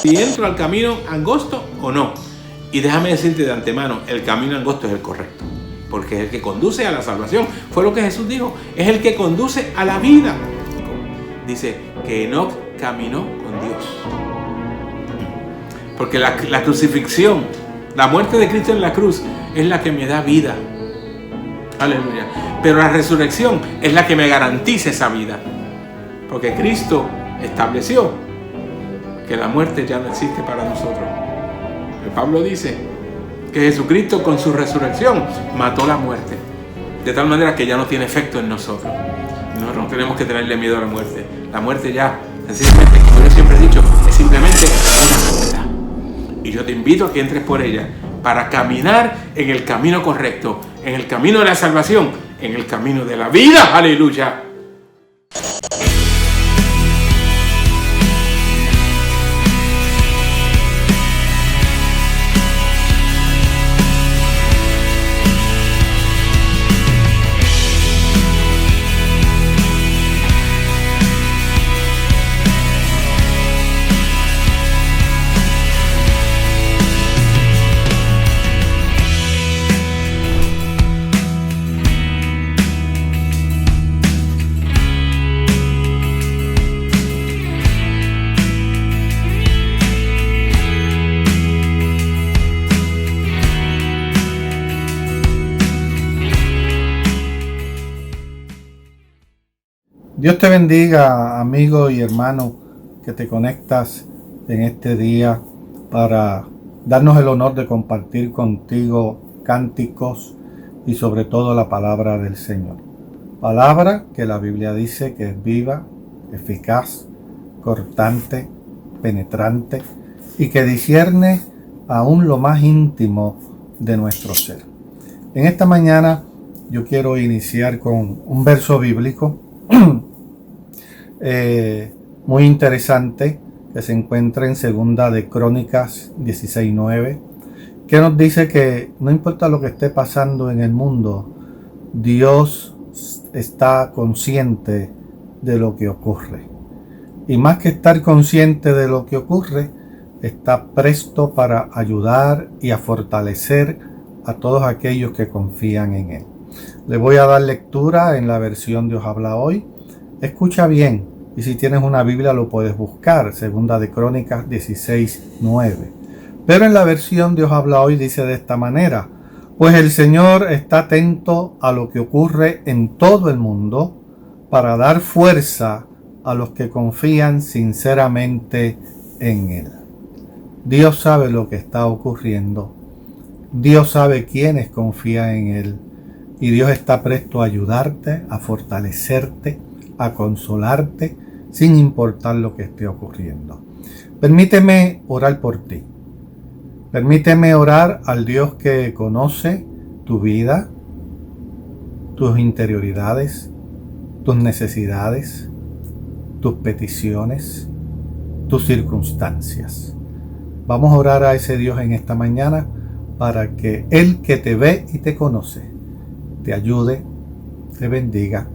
si entro al camino angosto o no. Y déjame decirte de antemano, el camino angosto es el correcto, porque es el que conduce a la salvación. Fue lo que Jesús dijo, es el que conduce a la vida. Dice que Enoc caminó con Dios. Porque la crucifixión, la muerte de Cristo en la cruz, es la que me da vida. Aleluya. Pero la resurrección es la que me garantiza esa vida. Porque Cristo estableció que la muerte ya no existe para nosotros. Pablo dice que Jesucristo con su resurrección mató la muerte. De tal manera que ya no tiene efecto en nosotros. No tenemos que tenerle miedo a la muerte. La muerte ya, sencillamente, como yo siempre he dicho, es simplemente una puerta. Y yo te invito a que entres por ella para caminar en el camino correcto, en el camino de la salvación, en el camino de la vida. ¡Aleluya! Dios te bendiga, amigo y hermano, que te conectas en este día para darnos el honor de compartir contigo cánticos y sobre todo la palabra del Señor. Palabra que la Biblia dice que es viva, eficaz, cortante, penetrante y que discierne aún lo más íntimo de nuestro ser. En esta mañana yo quiero iniciar con un verso bíblico muy interesante que se encuentra en Segunda de Crónicas 16:9, que nos dice que no importa lo que esté pasando en el mundo, Dios está consciente de lo que ocurre. Y más que estar consciente de lo que ocurre, está presto para ayudar y a fortalecer a todos aquellos que confían en Él. Le voy a dar lectura en la versión Dios habla hoy. Escucha bien, y si tienes una Biblia lo puedes buscar, Segunda de Crónicas 16:9. Pero en la versión Dios habla hoy dice de esta manera: pues el Señor está atento a lo que ocurre en todo el mundo para dar fuerza a los que confían sinceramente en Él. Dios sabe lo que está ocurriendo. Dios sabe quiénes confían en Él. Y Dios está presto a ayudarte, a fortalecerte, a consolarte, sin importar lo que esté ocurriendo. Permíteme orar por ti. Permíteme orar al Dios que conoce tu vida, tus interioridades, tus necesidades, tus peticiones, tus circunstancias. Vamos a orar a ese Dios en esta mañana para que Él que te ve y te conoce, te ayude, te bendiga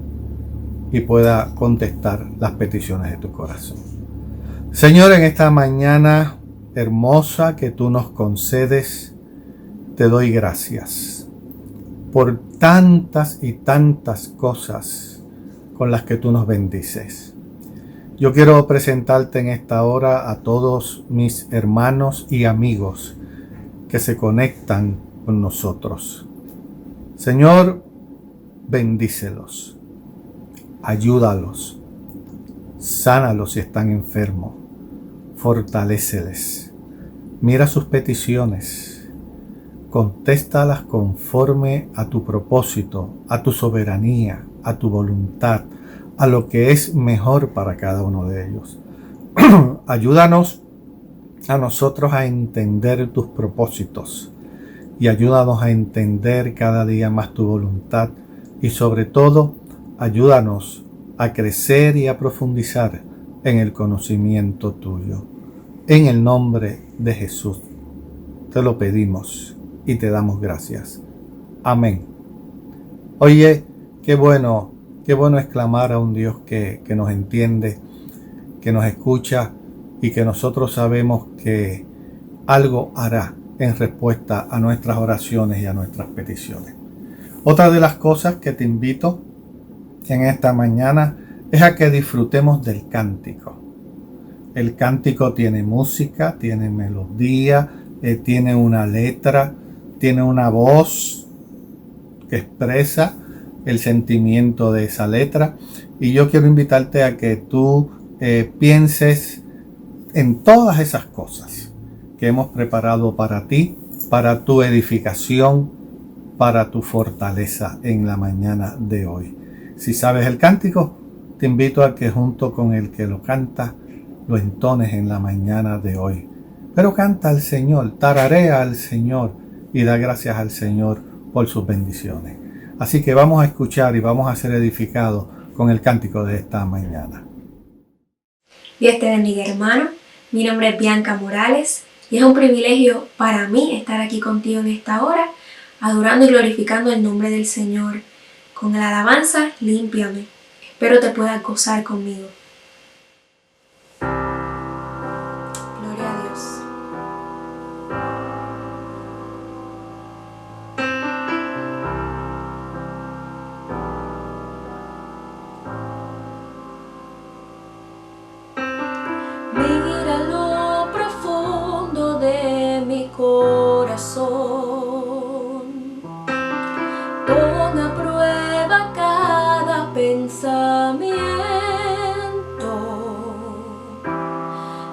y pueda contestar las peticiones de tu corazón. Señor, en esta mañana hermosa que tú nos concedes, te doy gracias por tantas y tantas cosas con las que tú nos bendices. Yo quiero presentarte en esta hora a todos mis hermanos y amigos que se conectan con nosotros. Señor, bendícelos, ayúdalos, sánalos si están enfermos, fortaléceles, mira sus peticiones, contéstalas conforme a tu propósito, a tu soberanía, a tu voluntad, a lo que es mejor para cada uno de ellos. Ayúdanos a nosotros a entender tus propósitos y ayúdanos a entender cada día más tu voluntad y sobre todo ayúdanos a crecer y a profundizar en el conocimiento tuyo. En el nombre de Jesús te lo pedimos y te damos gracias. Amén. Oye, qué bueno exclamar a un Dios que nos entiende, que nos escucha y que nosotros sabemos que algo hará en respuesta a nuestras oraciones y a nuestras peticiones. Otra de las cosas que te invito en esta mañana es a que disfrutemos del cántico. El cántico tiene música, tiene melodía, tiene una letra, tiene una voz que expresa el sentimiento de esa letra. Y yo quiero invitarte a que tú pienses en todas esas cosas que hemos preparado para ti, para tu edificación, para tu fortaleza en la mañana de hoy. Si sabes el cántico, te invito a que junto con el que lo canta, lo entones en la mañana de hoy. Pero canta al Señor, tararea al Señor y da gracias al Señor por sus bendiciones. Así que vamos a escuchar y vamos a ser edificados con el cántico de esta mañana. Dios te bendiga, hermano. Mi nombre es Bianca Morales y es un privilegio para mí estar aquí contigo en esta hora, adorando y glorificando el nombre del Señor con la alabanza Límpiame. Espero te puedas gozar conmigo. Gloria a Dios. Mira lo profundo de mi corazón, pon a prueba cada pensamiento,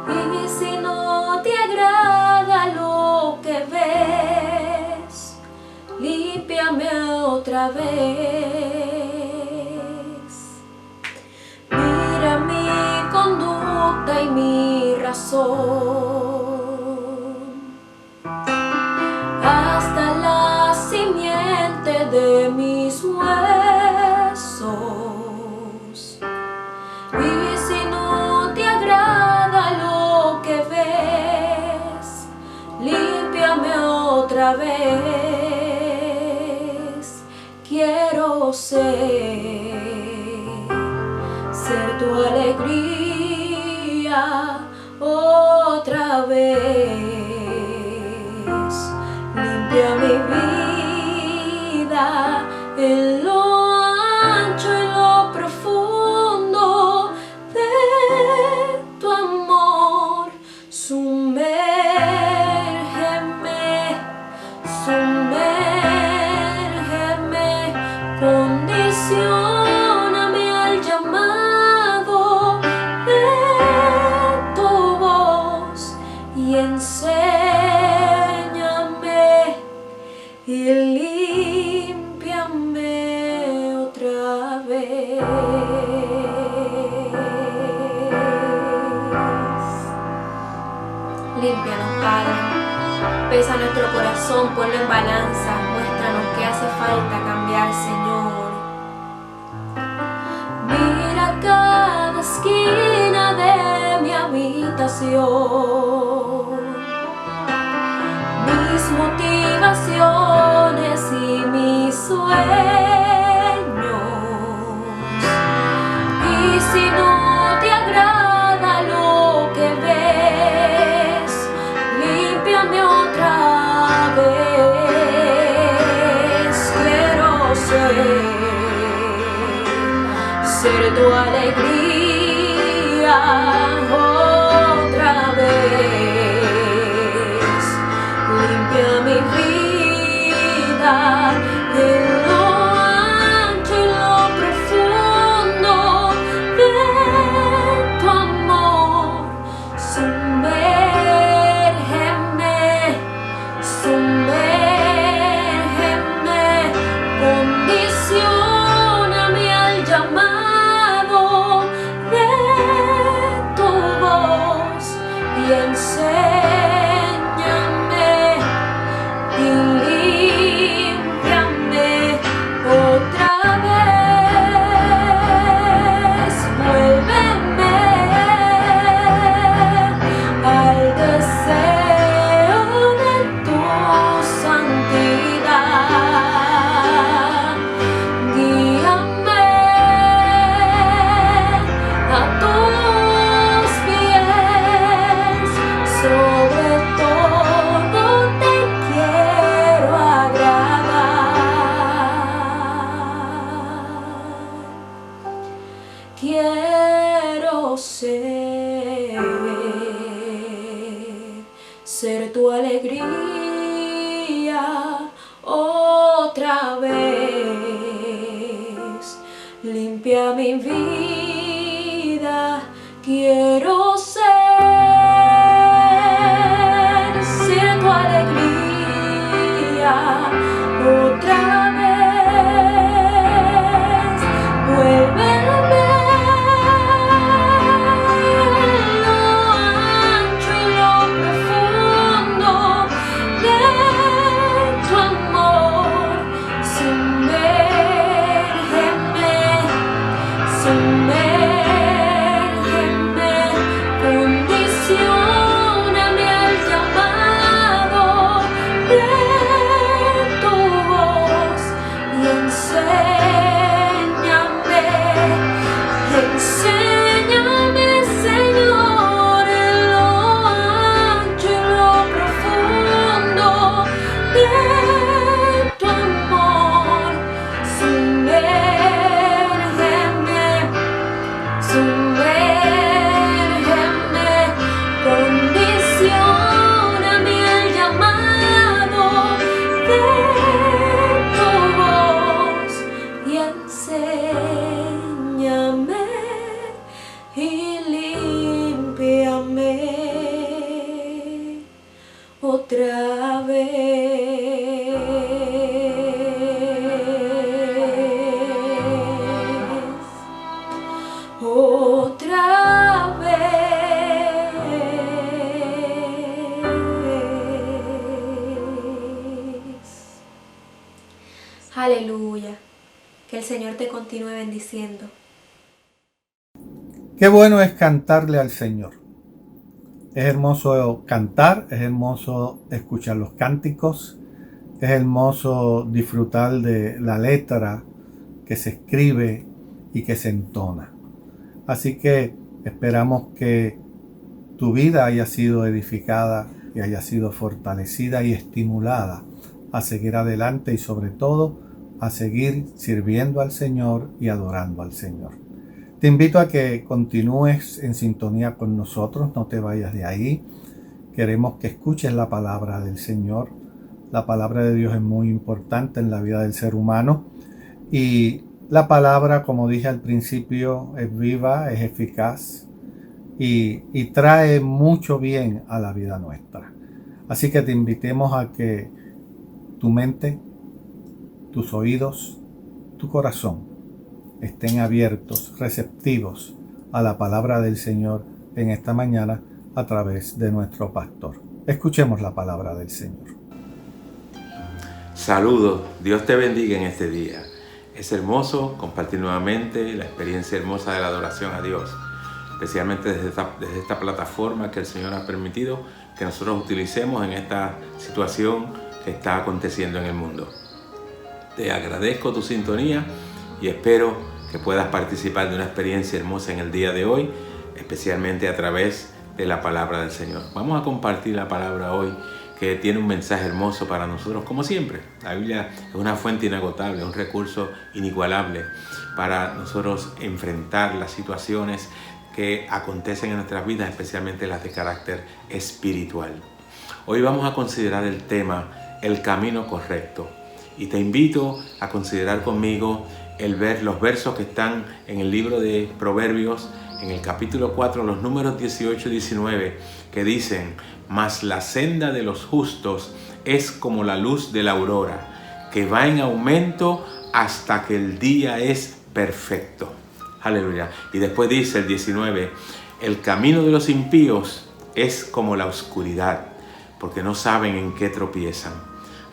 y si no te agrada lo que ves, límpiame otra vez. Mira mi conducta y mi razón, hasta la simiente de mis huesos, y si no te agrada lo que ves, límpiame otra vez. Quiero ser tu alegría otra vez. Limpia mi vida en lo ancho y lo profundo de tu amor. Sumérgeme, sumérgeme, condicióname al llamado de tu voz y enséñame y límpiame otra vez. Límpianos, Padre. Pesa nuestro corazón, ponlo en balanza. Muéstranos qué hace falta cambiar, Señor. Mira cada esquina de mi habitación, mis motivaciones y mis sueños. Y si no te agrada lo que ves, límpiame otra vez. Quiero ser tu alegría otra vez. Limpia mi vida en lo ancho y lo profundo de tu amor. Sumérgeme, sumérgeme, condicióname al llamado de tu voz quiero ser tu alegría otra vez. Limpia mi vida, quiero ser tu alegría otra vez. Vuélveme lo ancho y lo profundo de tu amor. Sumérgeme, condicióname al llamado de tu voz y enséñame, Señor, lo ancho y lo profundo de tu amor. Sumérgeme, condicióname al llamado de tu voz y enséñame y límpiame otra vez. Aleluya. Que el Señor te continúe bendiciendo. Qué bueno es cantarle al Señor. Es hermoso cantar, es hermoso escuchar los cánticos, es hermoso disfrutar de la letra que se escribe y que se entona. Así que esperamos que tu vida haya sido edificada y haya sido fortalecida y estimulada a seguir adelante y sobre todo a seguir sirviendo al Señor y adorando al Señor. Te invito a que continúes en sintonía con nosotros, no te vayas de ahí. Queremos que escuches la palabra del Señor. La palabra de Dios es muy importante en la vida del ser humano y la palabra, como dije al principio, es viva, es eficaz y trae mucho bien a la vida nuestra. Así que te invitemos a que tu mente, tus oídos, tu corazón estén abiertos, receptivos a la palabra del Señor en esta mañana a través de nuestro pastor. Escuchemos la palabra del Señor. Saludos, Dios te bendiga en este día. Es hermoso compartir nuevamente la experiencia hermosa de la adoración a Dios, especialmente desde esta plataforma que el Señor ha permitido que nosotros utilicemos en esta situación que está aconteciendo en el mundo. Te agradezco tu sintonía y espero que puedas participar de una experiencia hermosa en el día de hoy, especialmente a través de la palabra del Señor. Vamos a compartir la palabra hoy, que tiene un mensaje hermoso para nosotros, como siempre. La Biblia es una fuente inagotable, un recurso inigualable para nosotros enfrentar las situaciones que acontecen en nuestras vidas, especialmente las de carácter espiritual. Hoy vamos a considerar el tema, el camino correcto. Y te invito a considerar conmigo los versos que están en el libro de Proverbios, en el capítulo 4, los números 18 y 19, que dicen: mas la senda de los justos es como la luz de la aurora, que va en aumento hasta que el día es perfecto. Aleluya. Y después dice el 19, el camino de los impíos es como la oscuridad, porque no saben en qué tropiezan.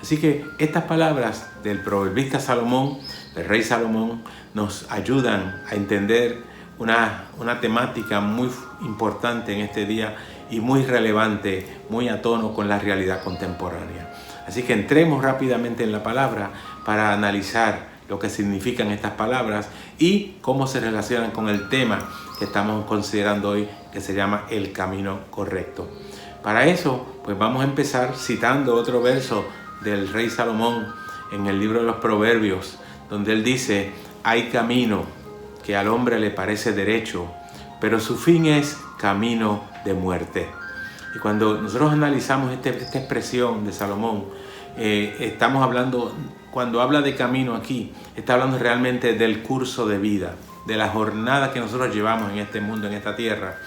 Así que estas palabras del proverbista Salomón, del rey Salomón, nos ayudan a entender una temática muy importante en este día y muy relevante, muy a tono con la realidad contemporánea. Así que entremos rápidamente en la palabra para analizar lo que significan estas palabras y cómo se relacionan con el tema que estamos considerando hoy, que se llama el camino correcto. Para eso, pues vamos a empezar citando otro verso del rey Salomón en el libro de los Proverbios, donde él dice: hay camino que al hombre le parece derecho, pero su fin es camino de muerte. Y cuando nosotros analizamos esta expresión de Salomón, estamos hablando, cuando habla de camino aquí, está hablando realmente del curso de vida, de la jornada que nosotros llevamos en este mundo, en esta tierra,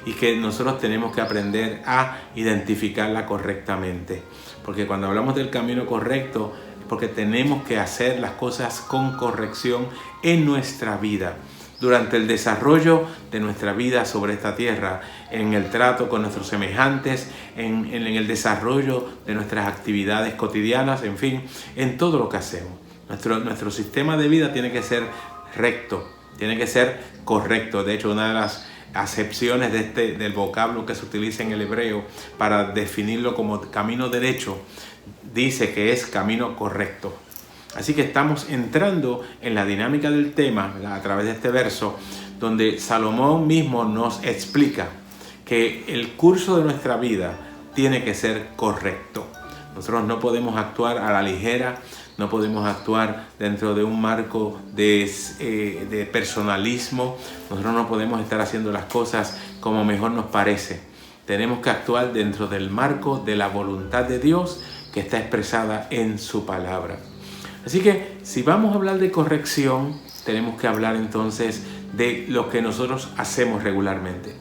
y que nosotros tenemos que aprender a identificarla correctamente. Porque cuando hablamos del camino correcto, es porque tenemos que hacer las cosas con corrección en nuestra vida, durante el desarrollo de nuestra vida sobre esta tierra, en el trato con nuestros semejantes, en el desarrollo de nuestras actividades cotidianas, en fin, en todo lo que hacemos. Nuestro sistema de vida tiene que ser recto, tiene que ser correcto. De hecho, una de las acepciones del vocablo que se utiliza en el hebreo para definirlo como camino derecho, dice que es camino correcto. Así que estamos entrando en la dinámica del tema, ¿verdad?, a través de este verso, donde Salomón mismo nos explica que el curso de nuestra vida tiene que ser correcto. Nosotros no podemos actuar a la ligera, no podemos actuar dentro de un marco de personalismo. Nosotros no podemos estar haciendo las cosas como mejor nos parece. Tenemos que actuar dentro del marco de la voluntad de Dios que está expresada en su palabra. Así que si vamos a hablar de corrección, tenemos que hablar entonces de lo que nosotros hacemos regularmente.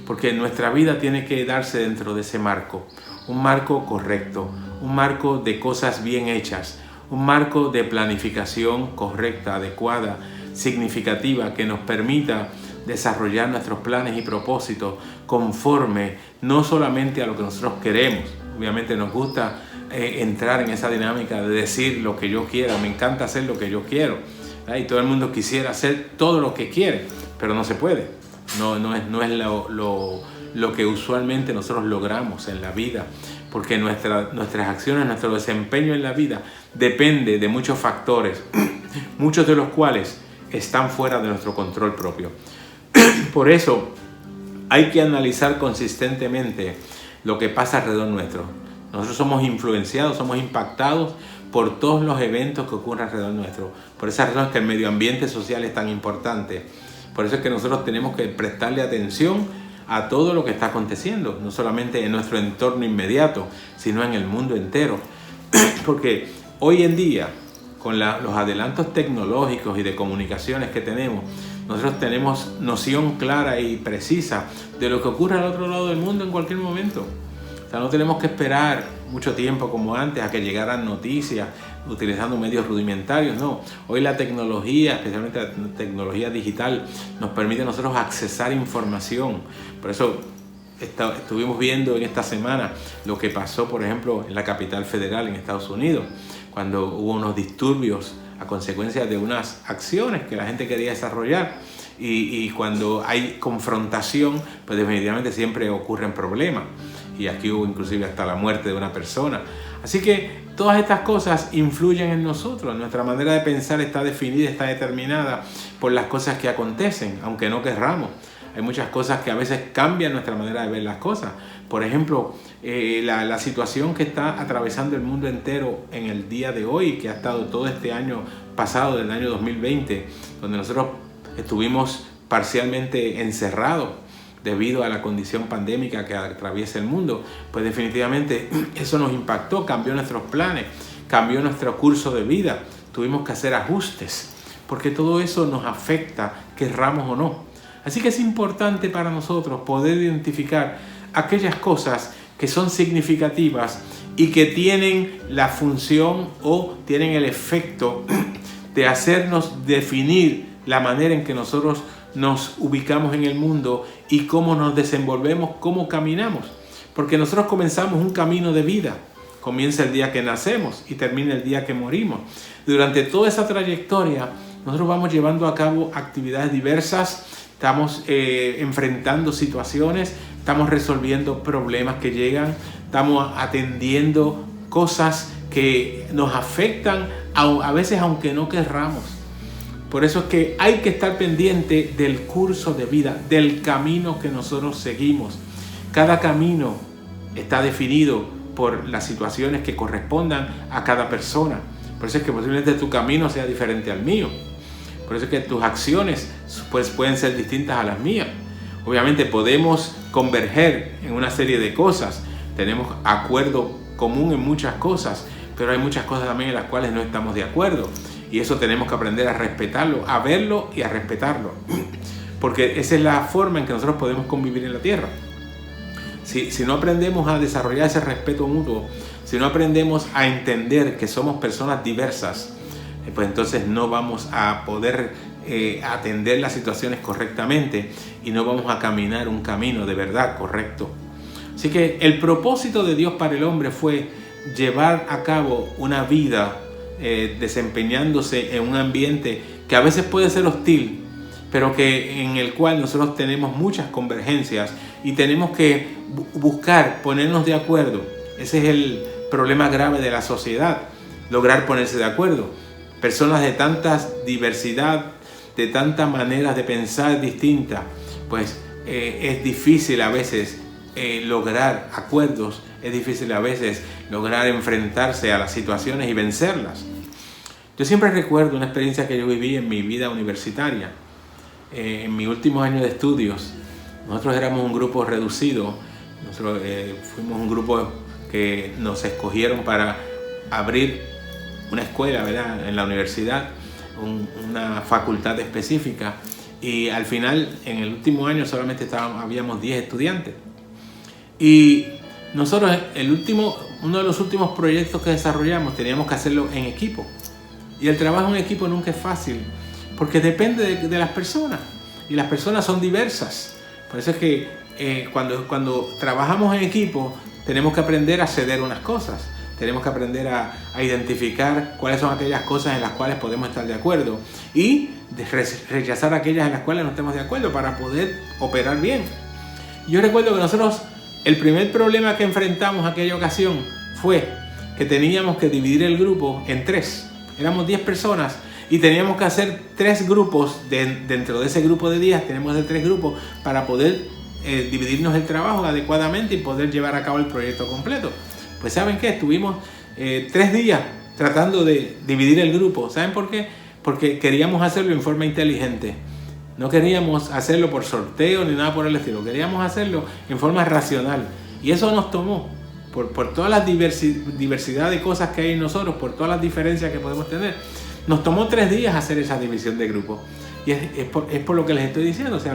Porque nuestra vida tiene que darse dentro de ese marco. Un marco correcto, un marco de cosas bien hechas, un marco de planificación correcta, adecuada, significativa, que nos permita desarrollar nuestros planes y propósitos conforme no solamente a lo que nosotros queremos. Obviamente nos gusta entrar en esa dinámica de decir lo que yo quiera, me encanta hacer lo que yo quiero, ¿verdad? Y todo el mundo quisiera hacer todo lo que quiere, pero no se puede. No es lo que usualmente nosotros logramos en la vida, porque nuestras acciones, nuestro desempeño en la vida depende de muchos factores, muchos de los cuales están fuera de nuestro control propio. Por eso hay que analizar consistentemente lo que pasa alrededor nuestro. Nosotros somos influenciados, somos impactados por todos los eventos que ocurren alrededor nuestro. Por esa razón es que el medio ambiente social es tan importante. Por eso es que nosotros tenemos que prestarle atención a todo lo que está aconteciendo, no solamente en nuestro entorno inmediato, sino en el mundo entero. Porque hoy en día, con los adelantos tecnológicos y de comunicaciones que tenemos, nosotros tenemos noción clara y precisa de lo que ocurre al otro lado del mundo en cualquier momento. O sea, no tenemos que esperar mucho tiempo como antes a que llegaran noticias utilizando medios rudimentarios, no. Hoy la tecnología, especialmente la tecnología digital, nos permite a nosotros accesar información. Por eso estuvimos viendo en esta semana lo que pasó, por ejemplo, en la capital federal en Estados Unidos, cuando hubo unos disturbios a consecuencia de unas acciones que la gente quería desarrollar. Y cuando hay confrontación, pues definitivamente siempre ocurren problemas. Y aquí hubo inclusive hasta la muerte de una persona. Así que todas estas cosas influyen en nosotros. Nuestra manera de pensar está definida, está determinada por las cosas que acontecen, aunque no querramos. Hay muchas cosas que a veces cambian nuestra manera de ver las cosas. Por ejemplo, la situación que está atravesando el mundo entero en el día de hoy, que ha estado todo este año pasado, del año 2020, donde nosotros estuvimos parcialmente encerrados debido a la condición pandémica que atraviesa el mundo, pues definitivamente eso nos impactó, cambió nuestros planes, cambió nuestro curso de vida. Tuvimos que hacer ajustes, porque todo eso nos afecta, querramos o no. Así que es importante para nosotros poder identificar aquellas cosas que son significativas y que tienen la función o tienen el efecto de hacernos definir la manera en que nosotros nos ubicamos en el mundo y cómo nos desenvolvemos, cómo caminamos. Porque nosotros comenzamos un camino de vida. Comienza el día que nacemos y termina el día que morimos. Durante toda esa trayectoria, nosotros vamos llevando a cabo actividades diversas, estamos enfrentando situaciones, estamos resolviendo problemas que llegan, estamos atendiendo cosas que nos afectan, a veces aunque no querramos. Por eso es que hay que estar pendiente del curso de vida, del camino que nosotros seguimos. Cada camino está definido por las situaciones que correspondan a cada persona. Por eso es que posiblemente tu camino sea diferente al mío. Por eso es que tus acciones pues, pueden ser distintas a las mías. Obviamente podemos converger en una serie de cosas, tenemos acuerdo común en muchas cosas, pero hay muchas cosas también en las cuales no estamos de acuerdo. Y eso tenemos que aprender a respetarlo, a verlo y a respetarlo. Porque esa es la forma en que nosotros podemos convivir en la tierra. Si no aprendemos a desarrollar ese respeto mutuo, si no aprendemos a entender que somos personas diversas, pues entonces no vamos a poder atender las situaciones correctamente y no vamos a caminar un camino de verdad correcto. Así que el propósito de Dios para el hombre fue llevar a cabo una vida desempeñándose en un ambiente que a veces puede ser hostil, pero que en el cual nosotros tenemos muchas convergencias y tenemos que buscar ponernos de acuerdo. Ese es el problema grave de la sociedad, lograr ponerse de acuerdo. Personas de tanta diversidad, de tantas maneras de pensar distintas, pues es difícil a veces lograr acuerdos, es difícil a veces lograr enfrentarse a las situaciones y vencerlas. Yo siempre recuerdo una experiencia que yo viví en mi vida universitaria. En mis últimos años de estudios, nosotros éramos un grupo reducido. Nosotros fuimos un grupo que nos escogieron para abrir una escuela, ¿verdad?, en la universidad, una facultad específica, y al final, en el último año, solamente habíamos 10 estudiantes. Y nosotros, uno de los últimos proyectos que desarrollamos, teníamos que hacerlo en equipo. Y el trabajo en equipo nunca es fácil, porque depende de las personas, y las personas son diversas. Por eso es que cuando trabajamos en equipo, tenemos que aprender a ceder unas cosas. Tenemos que aprender a identificar cuáles son aquellas cosas en las cuales podemos estar de acuerdo y rechazar aquellas en las cuales no estemos de acuerdo para poder operar bien. Yo recuerdo que nosotros, el primer problema que enfrentamos en aquella ocasión fue que teníamos que dividir el grupo en 3. Éramos 10 personas y teníamos que hacer 3 grupos. Dentro de ese grupo de 10 tenemos que hacer 3 grupos para poder dividirnos el trabajo adecuadamente y poder llevar a cabo el proyecto completo. Pues ¿saben qué? Estuvimos 3 días tratando de dividir el grupo. ¿Saben por qué? Porque queríamos hacerlo en forma inteligente. No queríamos hacerlo por sorteo ni nada por el estilo. Queríamos hacerlo en forma racional. Y eso nos tomó, por toda la diversidad de cosas que hay en nosotros, por todas las diferencias que podemos tener, nos tomó 3 días hacer esa división de grupo. Y es por lo que les estoy diciendo. O sea,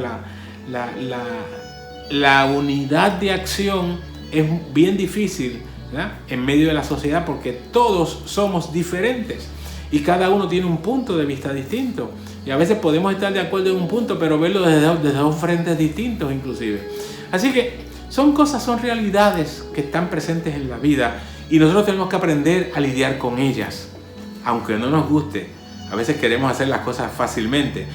la unidad de acción es bien difícil, ¿verdad?, en medio de la sociedad, porque todos somos diferentes y cada uno tiene un punto de vista distinto, y a veces podemos estar de acuerdo en un punto pero verlo desde 2 frentes distintos inclusive. Así que son realidades que están presentes en la vida y nosotros tenemos que aprender a lidiar con ellas, aunque no nos guste. A veces queremos hacer las cosas fácilmente,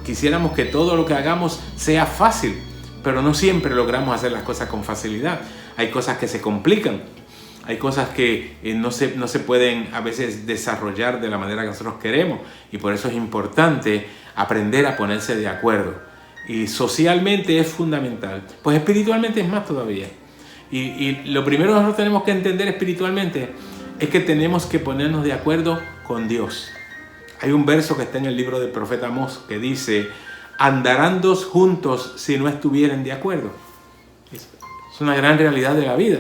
quisiéramos que todo lo que hagamos sea fácil, pero no siempre logramos hacer las cosas con facilidad. Hay cosas que se complican, hay cosas que no se pueden a veces desarrollar de la manera que nosotros queremos, y por eso es importante aprender a ponerse de acuerdo. Y socialmente es fundamental, pues espiritualmente es más todavía. Y lo primero que nosotros tenemos que entender espiritualmente es que tenemos que ponernos de acuerdo con Dios. Hay un verso que está en el libro del profeta Amós que dice: andarán 2 juntos si no estuvieren de acuerdo. Es una gran realidad de la vida.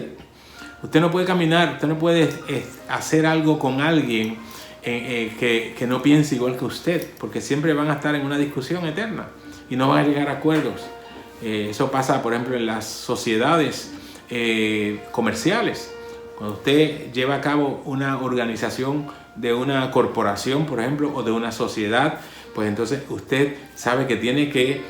Usted no puede caminar, usted no puede hacer algo con alguien que no piense igual que usted, porque siempre van a estar en una discusión eterna y no van a llegar a acuerdos. Eso pasa, por ejemplo, en las sociedades comerciales. Cuando usted lleva a cabo una organización de una corporación, por ejemplo, o de una sociedad, pues entonces usted sabe que tiene que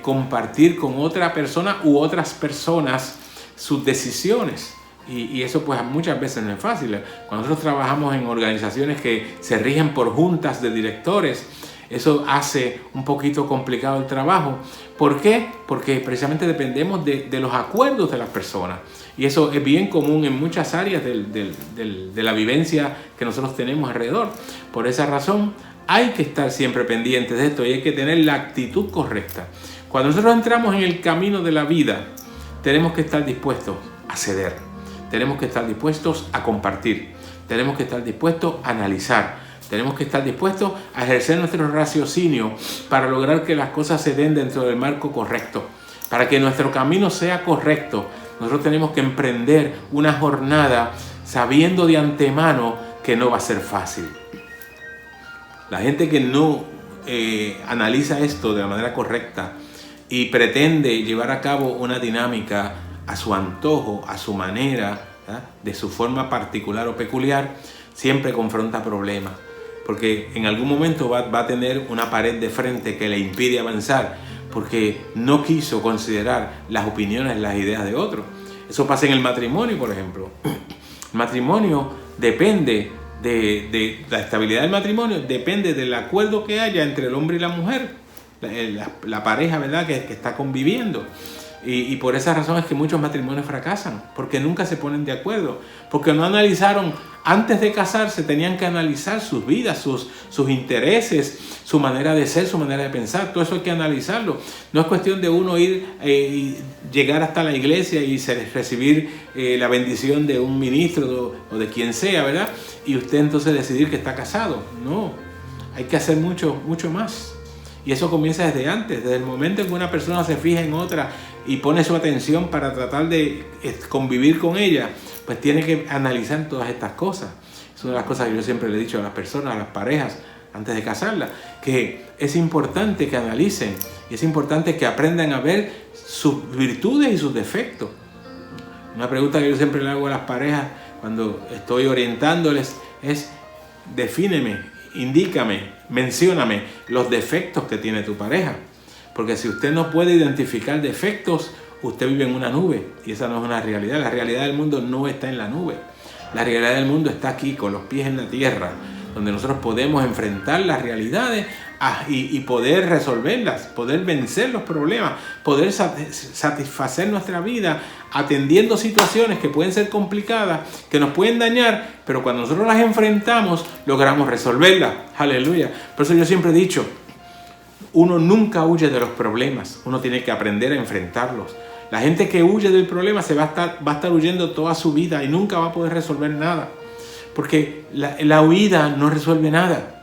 compartir con otra persona u otras personas sus decisiones. Y eso pues muchas veces no es fácil. Cuando nosotros trabajamos en organizaciones que se rigen por juntas de directores, eso hace un poquito complicado el trabajo. ¿Por qué? Porque precisamente dependemos de los acuerdos de las personas. Y eso es bien común en muchas áreas de la vivencia que nosotros tenemos alrededor. Por esa razón hay que estar siempre pendientes de esto y hay que tener la actitud correcta. Cuando nosotros entramos en el camino de la vida, tenemos que estar dispuestos a ceder. Tenemos que estar dispuestos a compartir. Tenemos que estar dispuestos a analizar. Tenemos que estar dispuestos a ejercer nuestro raciocinio para lograr que las cosas se den dentro del marco correcto. Para que nuestro camino sea correcto, nosotros tenemos que emprender una jornada sabiendo de antemano que no va a ser fácil. La gente que no analiza esto de la manera correcta y pretende llevar a cabo una dinámica a su antojo, a su manera, ¿verdad?, de su forma particular o peculiar, siempre confronta problemas. Porque en algún momento va a tener una pared de frente que le impide avanzar, porque no quiso considerar las opiniones, las ideas de otros. Eso pasa en el matrimonio, por ejemplo. El matrimonio depende de la estabilidad del matrimonio, depende del acuerdo que haya entre el hombre y la mujer, la pareja, ¿verdad?, que está conviviendo. Y por esa razón es que muchos matrimonios fracasan, porque nunca se ponen de acuerdo, porque no analizaron, antes de casarse tenían que analizar sus vidas, sus intereses, su manera de ser, su manera de pensar. Todo eso hay que analizarlo. No es cuestión de uno ir y llegar hasta la iglesia y recibir la bendición de un ministro o de quien sea, ¿verdad?, y usted entonces decidir que está casado. No, hay que hacer mucho más. Y eso comienza desde antes, desde el momento en que una persona se fija en otra y pone su atención para tratar de convivir con ella, pues tiene que analizar todas estas cosas. Es una de las cosas que yo siempre le he dicho a las personas, a las parejas, antes de casarlas, que es importante que analicen y es importante que aprendan a ver sus virtudes y sus defectos. Una pregunta que yo siempre le hago a las parejas cuando estoy orientándoles es: defíneme, indícame, mencióname los defectos que tiene tu pareja. Porque si usted no puede identificar defectos, usted vive en una nube y esa no es una realidad. La realidad del mundo no está en la nube. La realidad del mundo está aquí, con los pies en la tierra, donde nosotros podemos enfrentar las realidades y poder resolverlas, poder vencer los problemas, poder satisfacer nuestra vida atendiendo situaciones que pueden ser complicadas, que nos pueden dañar, pero cuando nosotros las enfrentamos, logramos resolverlas. Aleluya. Por eso yo siempre he dicho, uno nunca huye de los problemas, uno tiene que aprender a enfrentarlos. La gente que huye del problema va a estar huyendo toda su vida y nunca va a poder resolver nada. Porque la huida no resuelve nada.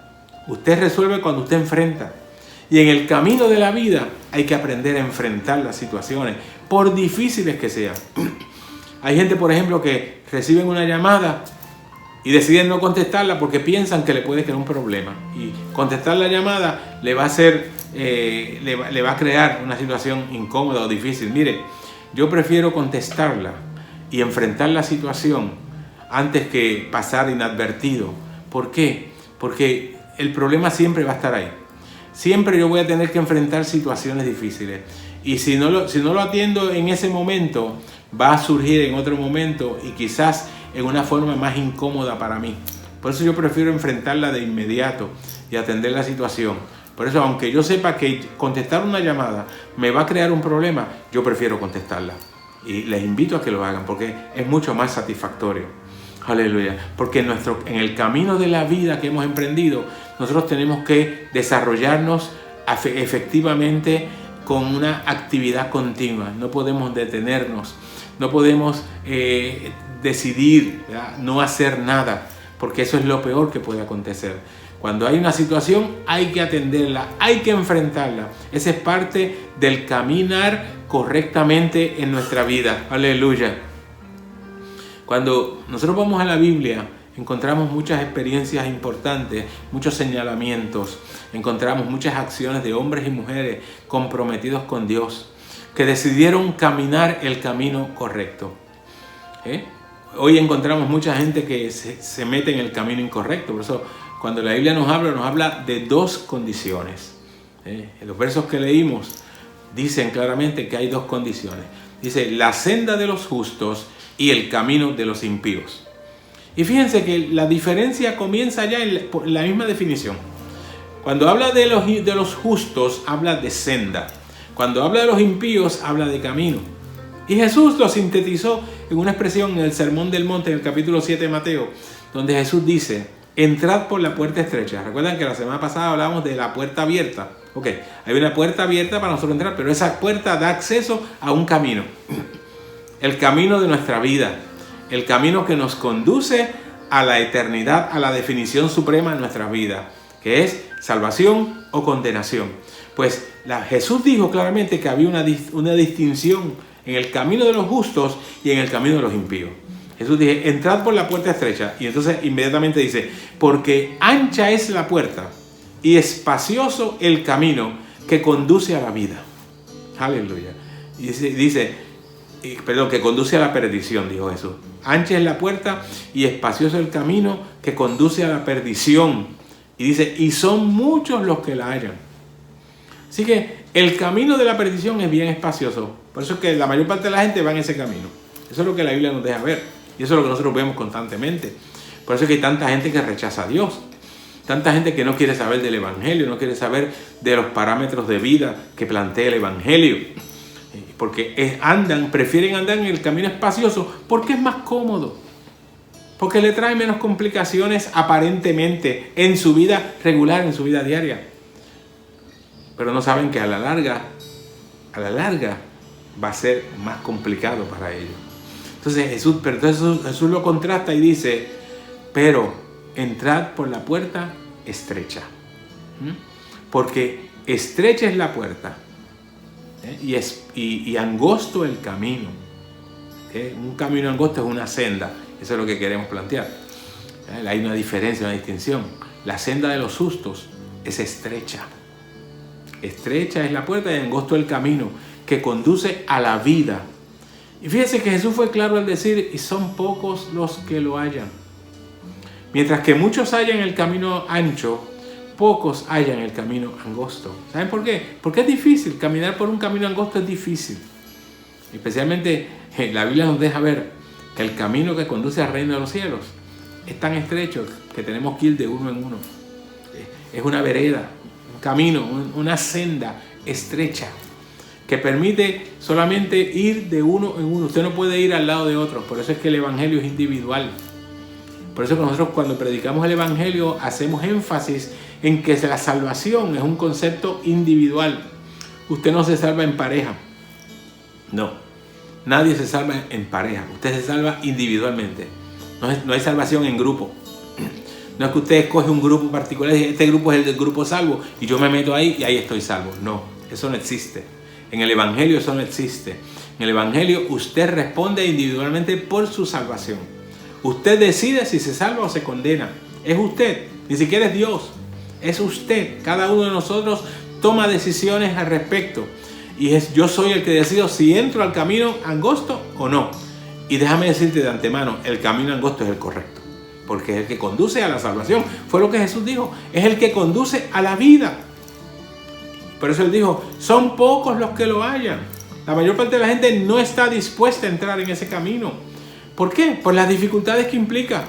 Usted resuelve cuando usted enfrenta. Y en el camino de la vida hay que aprender a enfrentar las situaciones, por difíciles que sean. Hay gente, por ejemplo, que reciben una llamada y deciden no contestarla porque piensan que le puede crear un problema. Y contestar la llamada le va a crear una situación incómoda o difícil. Mire, yo prefiero contestarla y enfrentar la situación antes que pasar inadvertido. ¿Por qué? Porque el problema siempre va a estar ahí. Siempre yo voy a tener que enfrentar situaciones difíciles. Y si no lo atiendo en ese momento, va a surgir en otro momento y quizás en una forma más incómoda para mí. Por eso yo prefiero enfrentarla de inmediato y atender la situación. Por eso, aunque yo sepa que contestar una llamada me va a crear un problema, yo prefiero contestarla. Y les invito a que lo hagan porque es mucho más satisfactorio. Aleluya. Porque en el camino de la vida que hemos emprendido, nosotros tenemos que desarrollarnos efectivamente con una actividad continua. No podemos detenernos, no podemos decidir, ¿verdad?, no hacer nada, porque eso es lo peor que puede acontecer. Cuando hay una situación hay que atenderla, hay que enfrentarla. Esa es parte del caminar correctamente en nuestra vida. Aleluya. Cuando nosotros vamos a la Biblia, encontramos muchas experiencias importantes, muchos señalamientos, encontramos muchas acciones de hombres y mujeres comprometidos con Dios, que decidieron caminar el camino correcto. Hoy encontramos mucha gente que se mete en el camino incorrecto. Por eso, cuando la Biblia nos habla de dos condiciones. En los versos que leímos dicen claramente que hay dos condiciones. Dice, la senda de los justos y el camino de los impíos. Y fíjense que la diferencia comienza ya en la misma definición. Cuando habla de los justos, habla de senda. Cuando habla de los impíos, habla de camino. Y Jesús lo sintetizó en una expresión en el Sermón del Monte, en el capítulo 7 de Mateo, donde Jesús dice, entrad por la puerta estrecha. Recuerdan que la semana pasada hablábamos de la puerta abierta. Ok, hay una puerta abierta para nosotros entrar, pero esa puerta da acceso a un camino. El camino de nuestra vida. El camino que nos conduce a la eternidad, a la definición suprema de nuestras vidas, que es salvación o condenación. Pues Jesús dijo claramente que había una distinción en el camino de los justos y en el camino de los impíos. Jesús dijo, entrad por la puerta estrecha. Y entonces inmediatamente dice, porque ancha es la puerta y espacioso el camino que conduce a la vida. Aleluya. Y dice, que conduce a la perdición, dijo Jesús. Ancha es la puerta y espacioso el camino que conduce a la perdición. Y dice, y son muchos los que la hallan. Así que el camino de la perdición es bien espacioso. Por eso es que la mayor parte de la gente va en ese camino. Eso es lo que la Biblia nos deja ver. Y eso es lo que nosotros vemos constantemente. Por eso es que hay tanta gente que rechaza a Dios. Tanta gente que no quiere saber del Evangelio, no quiere saber de los parámetros de vida que plantea el Evangelio. Porque prefieren andar en el camino espacioso porque es más cómodo. Porque le trae menos complicaciones aparentemente en su vida regular, en su vida diaria. Pero no saben que a la larga va a ser más complicado para ellos. Entonces Jesús lo contrasta y dice, pero entrad por la puerta estrecha. Porque estrecha es la puerta y angosto el camino. Un camino angosto es una senda. Eso es lo que queremos plantear. Hay una diferencia, una distinción. La senda de los justos es estrecha. Estrecha es la puerta y angosto el camino que conduce a la vida. Y fíjese que Jesús fue claro al decir, y son pocos los que lo hallan. Mientras que muchos hallan el camino ancho, pocos hallan el camino angosto. ¿Saben por qué? Porque es difícil. Caminar por un camino angosto es difícil. Especialmente la Biblia nos deja ver que el camino que conduce al reino de los cielos es tan estrecho que tenemos que ir de uno en uno. Es una vereda, un camino, una senda estrecha que permite solamente ir de uno en uno. Usted no puede ir al lado de otro. Por eso es que el Evangelio es individual. Por eso que nosotros cuando predicamos el Evangelio hacemos énfasis en que la salvación es un concepto individual. Usted no se salva en pareja. No. Nadie se salva en pareja. Usted se salva individualmente. No hay salvación en grupo. No es que usted escoge un grupo particular y dice, este grupo es el del grupo salvo y yo me meto ahí y ahí estoy salvo. No, eso no existe. En el Evangelio eso no existe. En el Evangelio usted responde individualmente por su salvación. Usted decide si se salva o se condena. Es usted, ni siquiera es Dios. Es usted. Cada uno de nosotros toma decisiones al respecto. Y yo soy el que decido si entro al camino angosto o no. Y déjame decirte de antemano, el camino angosto es el correcto. Porque es el que conduce a la salvación. Fue lo que Jesús dijo. Es el que conduce a la vida. Por eso él dijo, son pocos los que lo hallan. La mayor parte de la gente no está dispuesta a entrar en ese camino. ¿Por qué? Por las dificultades que implica.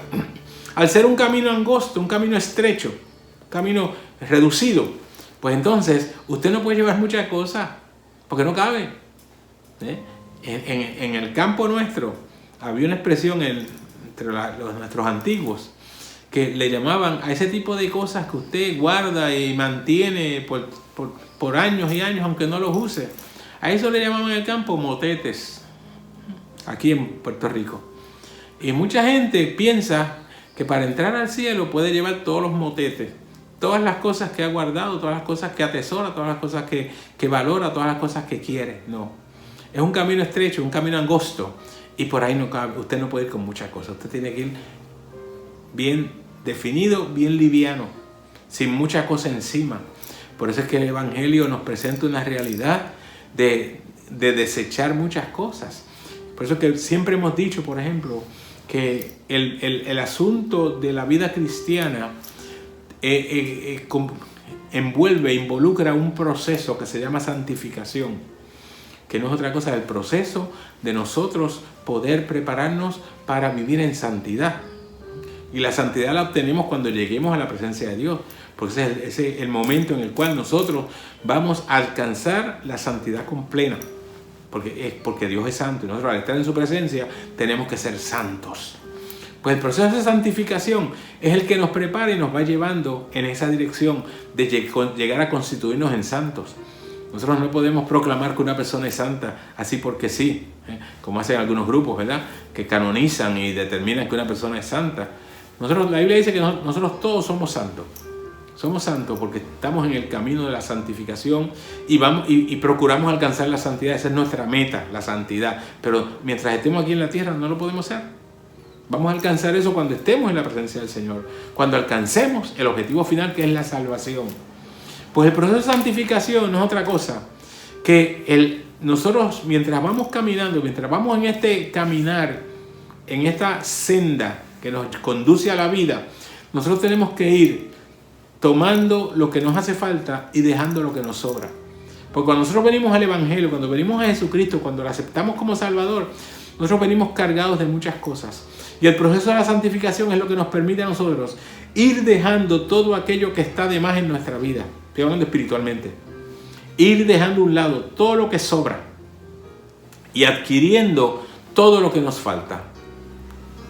Al ser un camino angosto, un camino estrecho, un camino reducido, pues entonces usted no puede llevar muchas cosas porque no cabe. En el campo nuestro había una expresión entre nuestros antiguos que le llamaban a ese tipo de cosas que usted guarda y mantiene por años y años aunque no los use. A eso le llamaban en el campo motetes, aquí en Puerto Rico. Y mucha gente piensa que para entrar al cielo puede llevar todos los motetes, todas las cosas que ha guardado, todas las cosas que atesora, todas las cosas que valora, todas las cosas que quiere. No, es un camino estrecho, un camino angosto y por ahí no cabe. Usted no puede ir con muchas cosas, usted tiene que ir bien definido, bien liviano, sin mucha cosa encima. Por eso es que el Evangelio nos presenta una realidad de desechar muchas cosas. Por eso es que siempre hemos dicho, por ejemplo, que el asunto de la vida cristiana involucra un proceso que se llama santificación, que no es otra cosa del proceso de nosotros poder prepararnos para vivir en santidad. Y la santidad la obtenemos cuando lleguemos a la presencia de Dios, porque ese es el momento en el cual nosotros vamos a alcanzar la santidad completa. Porque Dios es santo y nosotros al estar en su presencia tenemos que ser santos. Pues el proceso de santificación es el que nos prepara y nos va llevando en esa dirección de llegar a constituirnos en santos. Nosotros no podemos proclamar que una persona es santa así porque sí, como hacen algunos grupos, ¿verdad? Que canonizan y determinan que una persona es santa. La Biblia dice que nosotros todos somos santos. Somos santos porque estamos en el camino de la santificación y procuramos alcanzar la santidad. Esa es nuestra meta, la santidad. Pero mientras estemos aquí en la tierra no lo podemos hacer. Vamos a alcanzar eso cuando estemos en la presencia del Señor. Cuando alcancemos el objetivo final, que es la salvación. Pues el proceso de santificación no es otra cosa que nosotros mientras vamos caminando, mientras vamos en este caminar, en esta senda que nos conduce a la vida, nosotros tenemos que ir tomando lo que nos hace falta y dejando lo que nos sobra. Porque cuando nosotros venimos al Evangelio, cuando venimos a Jesucristo, cuando lo aceptamos como Salvador, nosotros venimos cargados de muchas cosas. Y el proceso de la santificación es lo que nos permite a nosotros ir dejando todo aquello que está de más en nuestra vida. Estoy hablando espiritualmente. Ir dejando a un lado todo lo que sobra y adquiriendo todo lo que nos falta.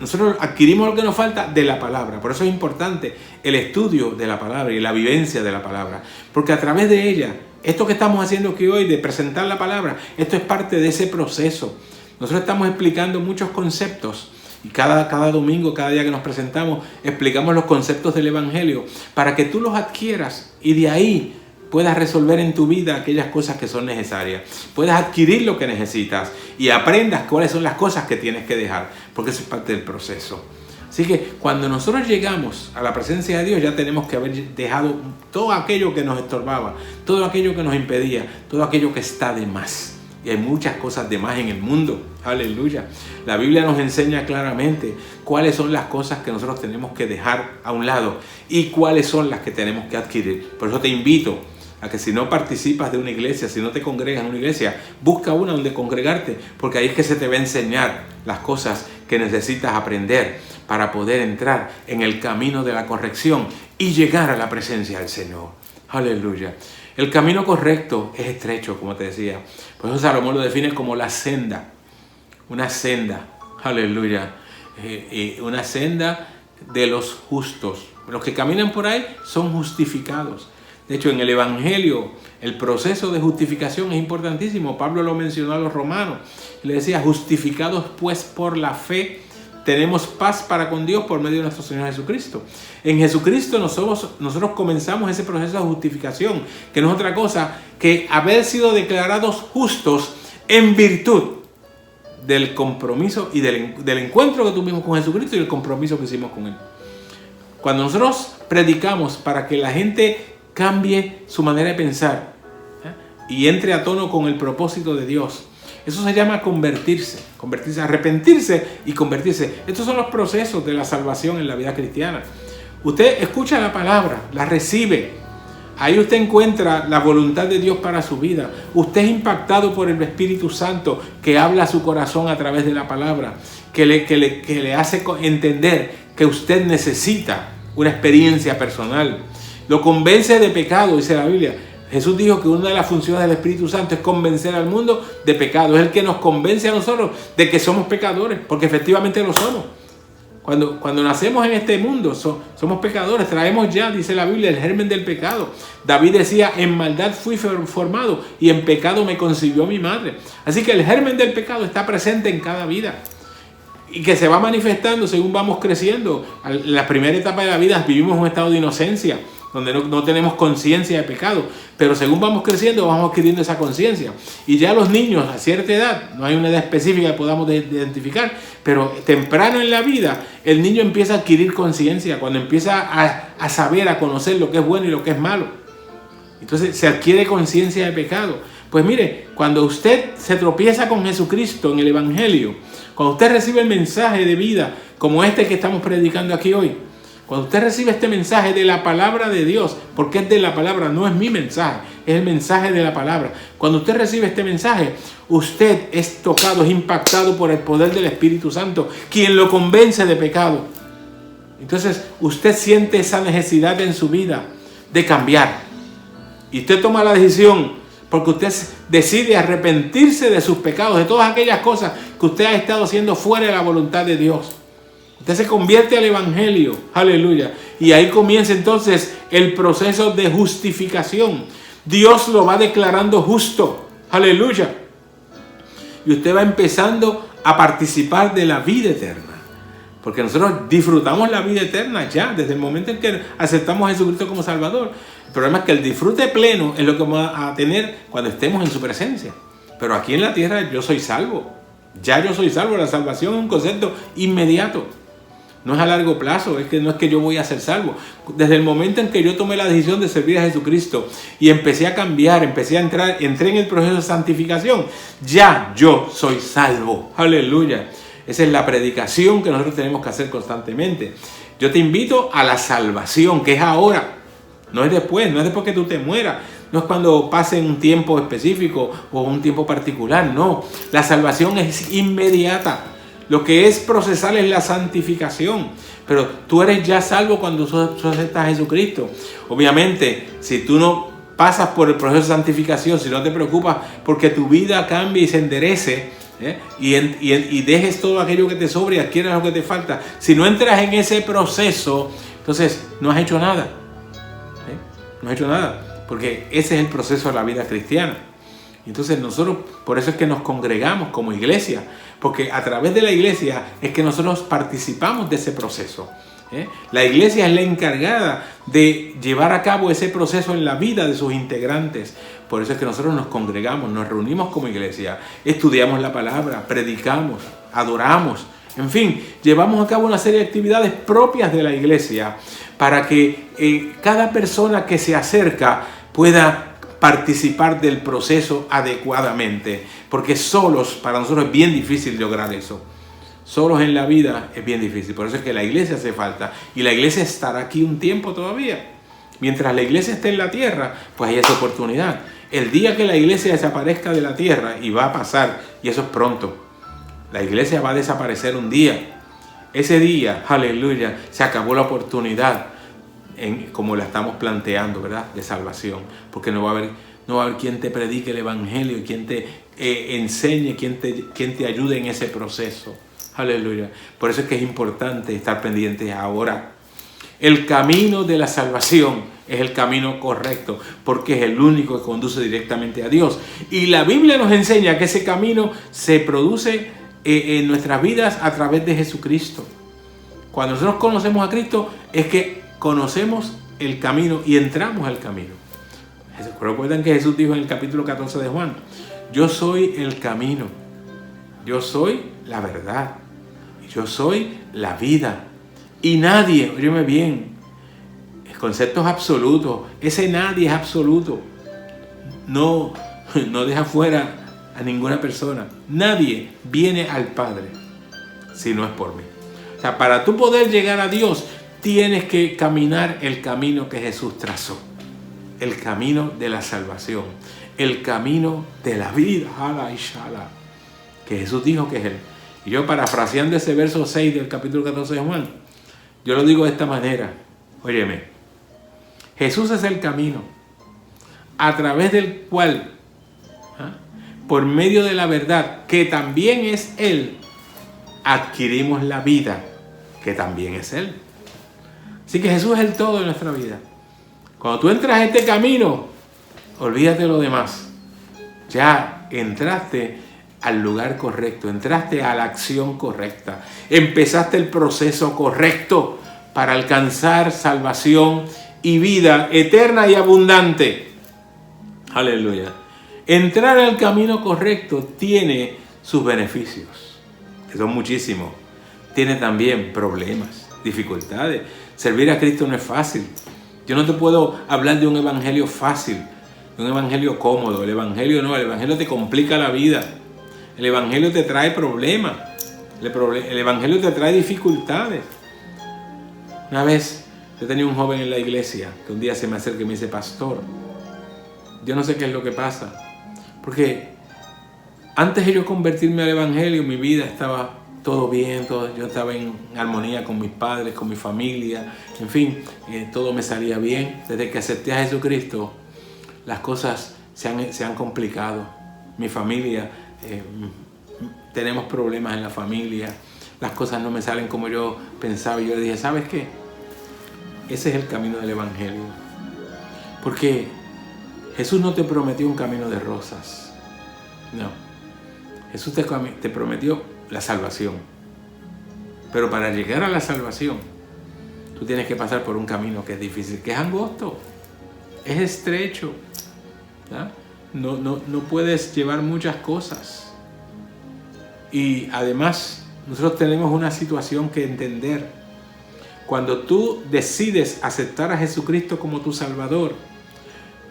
Nosotros adquirimos lo que nos falta de la palabra. Por eso es importante el estudio de la palabra y la vivencia de la palabra. Porque a través de ella, esto que estamos haciendo aquí hoy, de presentar la palabra, esto es parte de ese proceso. Nosotros estamos explicando muchos conceptos. Y cada domingo, cada día que nos presentamos, explicamos los conceptos del Evangelio para que tú los adquieras y de ahí puedas resolver en tu vida aquellas cosas que son necesarias. Puedas adquirir lo que necesitas y aprendas cuáles son las cosas que tienes que dejar, porque eso es parte del proceso. Así que cuando nosotros llegamos a la presencia de Dios, ya tenemos que haber dejado todo aquello que nos estorbaba, todo aquello que nos impedía, todo aquello que está de más. Y hay muchas cosas de más en el mundo. Aleluya. La Biblia nos enseña claramente cuáles son las cosas que nosotros tenemos que dejar a un lado y cuáles son las que tenemos que adquirir. Por eso te invito a que si no participas de una iglesia, si no te congregas en una iglesia, busca una donde congregarte, porque ahí es que se te va a enseñar las cosas que necesitas aprender para poder entrar en el camino de la corrección y llegar a la presencia del Señor. Aleluya. El camino correcto es estrecho, como te decía. Por eso Salomón lo define como la senda. Una senda. Aleluya. Una senda de los justos. Los que caminan por ahí son justificados. De hecho, en el Evangelio, el proceso de justificación es importantísimo. Pablo lo mencionó a los romanos. Le decía, justificados pues por la fe, tenemos paz para con Dios por medio de nuestro Señor Jesucristo. En Jesucristo nosotros comenzamos ese proceso de justificación, que no es otra cosa que haber sido declarados justos en virtud del compromiso y del encuentro que tuvimos con Jesucristo y el compromiso que hicimos con Él. Cuando nosotros predicamos para que la gente cambie su manera de pensar y entre a tono con el propósito de Dios, eso se llama convertirse, arrepentirse y convertirse. Estos son los procesos de la salvación en la vida cristiana. Usted escucha la palabra, la recibe. Ahí usted encuentra la voluntad de Dios para su vida. Usted es impactado por el Espíritu Santo que habla a su corazón a través de la palabra, que le hace entender que usted necesita una experiencia personal. Lo convence de pecado, dice la Biblia. Jesús dijo que una de las funciones del Espíritu Santo es convencer al mundo de pecado. Es el que nos convence a nosotros de que somos pecadores, porque efectivamente lo somos. Cuando nacemos en este mundo somos pecadores, traemos ya, dice la Biblia, el germen del pecado. David decía, en maldad fui formado y en pecado me concibió mi madre. Así que el germen del pecado está presente en cada vida y que se va manifestando según vamos creciendo. En la primera etapa de la vida vivimos un estado de inocencia, donde no tenemos conciencia de pecado, pero según vamos creciendo vamos adquiriendo esa conciencia. Y ya los niños a cierta edad, no hay una edad específica que podamos identificar, pero temprano en la vida el niño empieza a adquirir conciencia, cuando empieza a saber, a conocer lo que es bueno y lo que es malo. Entonces se adquiere conciencia de pecado. Pues mire, cuando usted se tropieza con Jesucristo en el Evangelio, cuando usted recibe el mensaje de vida como este que estamos predicando aquí hoy, cuando usted recibe este mensaje de la palabra de Dios, porque es de la palabra, no es mi mensaje, es el mensaje de la palabra. Cuando usted recibe este mensaje, usted es tocado, es impactado por el poder del Espíritu Santo, quien lo convence de pecado. Entonces, usted siente esa necesidad en su vida de cambiar. Y usted toma la decisión, porque usted decide arrepentirse de sus pecados, de todas aquellas cosas que usted ha estado haciendo fuera de la voluntad de Dios. Usted se convierte al Evangelio, aleluya, y ahí comienza entonces el proceso de justificación. Dios lo va declarando justo, aleluya, y usted va empezando a participar de la vida eterna. Porque nosotros disfrutamos la vida eterna ya, desde el momento en que aceptamos a Jesucristo como Salvador. El problema es que el disfrute pleno es lo que vamos a tener cuando estemos en su presencia. Pero aquí en la tierra yo soy salvo. Ya yo soy salvo. La salvación es un concepto inmediato. No es a largo plazo, no es que yo voy a ser salvo. Desde el momento en que yo tomé la decisión de servir a Jesucristo y empecé a cambiar, entré en el proceso de santificación, ya yo soy salvo. Aleluya. Esa es la predicación que nosotros tenemos que hacer constantemente. Yo te invito a la salvación, que es ahora. No es después que tú te mueras. No es cuando pase un tiempo específico o un tiempo particular, no. La salvación es inmediata. Lo que es procesal es la santificación. Pero tú eres ya salvo cuando tú aceptas a Jesucristo. Obviamente, si tú no pasas por el proceso de santificación, si no te preocupas porque tu vida cambie y se enderece, y dejes todo aquello que te sobra y adquieras lo que te falta, si no entras en ese proceso, entonces no has hecho nada. No has hecho nada, porque ese es el proceso de la vida cristiana. Entonces nosotros, por eso es que nos congregamos como iglesia, porque a través de la iglesia es que nosotros participamos de ese proceso. La iglesia es la encargada de llevar a cabo ese proceso en la vida de sus integrantes. Por eso es que nosotros nos congregamos, nos reunimos como iglesia, estudiamos la palabra, predicamos, adoramos, en fin, llevamos a cabo una serie de actividades propias de la iglesia para que cada persona que se acerca pueda participar del proceso adecuadamente, porque solos para nosotros es bien difícil lograr eso. Solos en la vida es bien difícil, por eso es que la iglesia hace falta, y la iglesia estará aquí un tiempo todavía. Mientras la iglesia esté en la tierra, pues hay esa oportunidad. El día que la iglesia desaparezca de la tierra, y va a pasar, y eso es pronto, la iglesia va a desaparecer un día. Ese día, aleluya, se acabó la oportunidad, como la estamos planteando, ¿verdad?, de salvación, porque no va a haber quien te predique el evangelio, quien te enseñe, quien te ayude en ese proceso. Aleluya. Por eso es que es importante estar pendientes ahora. El camino de la salvación es el camino correcto, porque es el único que conduce directamente a Dios. Y la Biblia nos enseña que ese camino se produce en nuestras vidas a través de Jesucristo. Cuando nosotros conocemos a Cristo, es que conocemos el camino y entramos al camino. Recuerden que Jesús dijo en el capítulo 14 de Juan: yo soy el camino, yo soy la verdad, yo soy la vida. Y nadie, óyeme bien, el concepto es absoluto, ese nadie es absoluto. No deja fuera a ninguna persona. Nadie viene al Padre si no es por mí. O sea, para tú poder llegar a Dios, tienes que caminar el camino que Jesús trazó. El camino de la salvación. El camino de la vida. Que Jesús dijo que es Él. Y yo, parafraseando ese verso 6 del capítulo 14 de Juan, yo lo digo de esta manera. Óyeme. Jesús es el camino a través del cual, por medio de la verdad, que también es Él, adquirimos la vida, que también es Él. Así que Jesús es el todo de nuestra vida. Cuando tú entras a este camino, olvídate de lo demás. Ya entraste al lugar correcto, entraste a la acción correcta, empezaste el proceso correcto para alcanzar salvación y vida eterna y abundante. Aleluya. Entrar al camino correcto tiene sus beneficios, que son muchísimos. Tiene también problemas, dificultades. Servir a Cristo no es fácil. Yo no te puedo hablar de un evangelio fácil, de un evangelio cómodo. El evangelio no, el evangelio te complica la vida. El evangelio te trae problemas. El evangelio te trae dificultades. Una vez yo tenía un joven en la iglesia que un día se me acerca y me dice: pastor, yo no sé qué es lo que pasa, porque antes de yo convertirme al evangelio, mi vida estaba todo bien, yo estaba en armonía con mis padres, con mi familia, en fin, todo me salía bien. Desde que acepté a Jesucristo, las cosas se han complicado. Mi familia, tenemos problemas en la familia, las cosas no me salen como yo pensaba. Y yo le dije: ¿sabes qué? Ese es el camino del evangelio. Porque Jesús no te prometió un camino de rosas. No. Jesús te prometió la salvación. Pero para llegar a la salvación, tú tienes que pasar por un camino que es difícil, que es angosto, es estrecho, ¿verdad? No puedes llevar muchas cosas. Y además, nosotros tenemos una situación que entender. Cuando tú decides aceptar a Jesucristo como tu Salvador,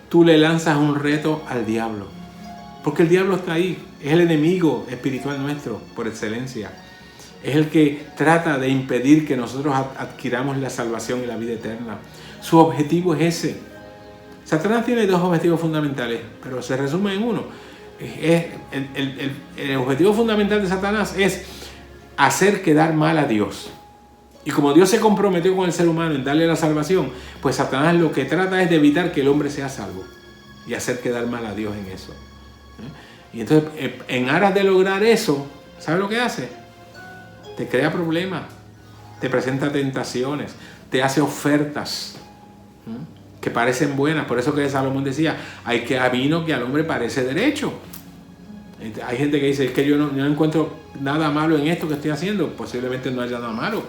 tú le lanzas un reto al diablo. Porque el diablo está ahí, es el enemigo espiritual nuestro, por excelencia. Es el que trata de impedir que nosotros adquiramos la salvación y la vida eterna. Su objetivo es ese. Satanás tiene dos objetivos fundamentales, pero se resume en uno. El objetivo fundamental de Satanás es hacer quedar mal a Dios. Y como Dios se comprometió con el ser humano en darle la salvación, pues Satanás lo que trata es de evitar que el hombre sea salvo y hacer quedar mal a Dios en eso. Y entonces, en aras de lograr eso, ¿sabe lo que hace? Te crea problemas, te presenta tentaciones, te hace ofertas que parecen buenas. Por eso que Salomón decía, hay camino que al hombre parece derecho. Hay gente que dice, es que yo no encuentro nada malo en esto que estoy haciendo. Posiblemente no haya nada malo,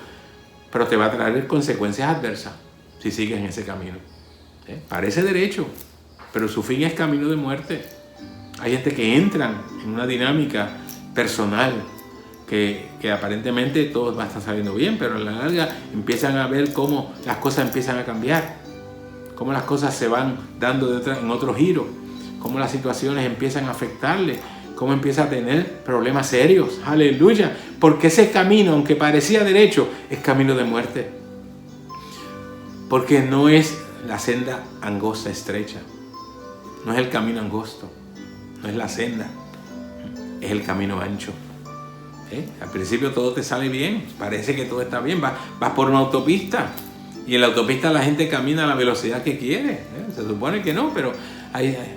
pero te va a traer consecuencias adversas si sigues en ese camino. Parece derecho, pero su fin es camino de muerte. Hay gente que entran en una dinámica personal que aparentemente todo va a estar saliendo bien, pero a la larga empiezan a ver cómo las cosas empiezan a cambiar, cómo las cosas se van dando en otro giro, cómo las situaciones empiezan a afectarle, cómo empieza a tener problemas serios. Aleluya, porque ese camino, aunque parecía derecho, es camino de muerte, porque no es la senda angosta, estrecha, no es el camino angosto, no es la senda, es el camino ancho. Al principio todo te sale bien, parece que todo está bien, vas por una autopista y en la autopista la gente camina a la velocidad que quiere. Se supone que no, pero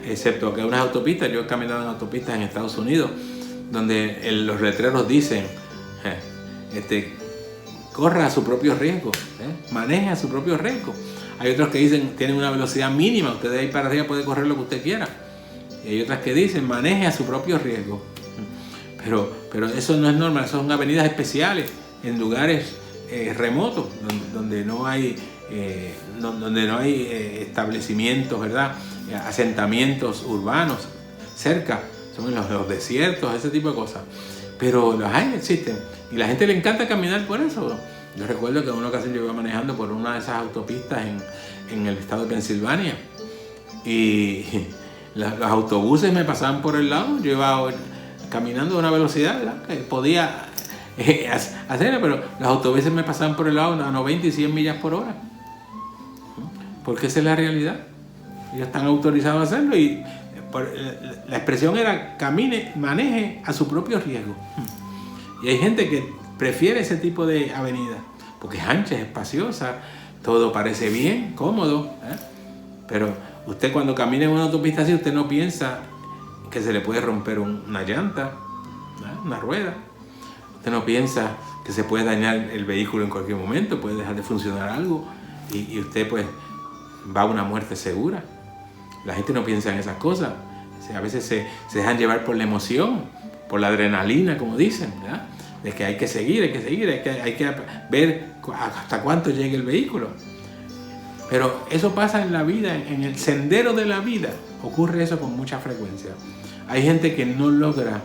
excepto que unas autopistas, yo he caminado en autopistas en Estados Unidos donde los letreros dicen corra a su propio riesgo, maneje a su propio riesgo. Hay otros que dicen tienen una velocidad mínima, usted de ahí para arriba puede correr lo que usted quiera. Y hay otras que dicen maneje a su propio riesgo. Pero eso no es normal, eso son avenidas especiales en lugares remotos donde no hay establecimientos, ¿verdad? Asentamientos urbanos cerca, son los desiertos, ese tipo de cosas. Pero los hay, existen. Y a la gente le encanta caminar por eso. Yo recuerdo que en una ocasión yo iba manejando por una de esas autopistas en el estado de Pensilvania. Y los autobuses me pasaban por el lado. Yo iba caminando a una velocidad, ¿verdad?, que podía hacerla, pero los autobuses me pasaban por el lado a 90 y 100 millas por hora. Porque esa es la realidad. Ellos están autorizados a hacerlo y la expresión era maneje a su propio riesgo. Y hay gente que prefiere ese tipo de avenida porque es ancha, es espaciosa, todo parece bien, cómodo, pero usted cuando camina en una autopista así, usted no piensa que se le puede romper una llanta, una rueda. Usted no piensa que se puede dañar el vehículo en cualquier momento, puede dejar de funcionar algo y usted pues va a una muerte segura. La gente no piensa en esas cosas. A veces se dejan llevar por la emoción, por la adrenalina, como dicen, ¿verdad? De que hay que seguir, hay que ver hasta cuánto llega el vehículo. Pero eso pasa en la vida, en el sendero de la vida, ocurre eso con mucha frecuencia. Hay gente que no logra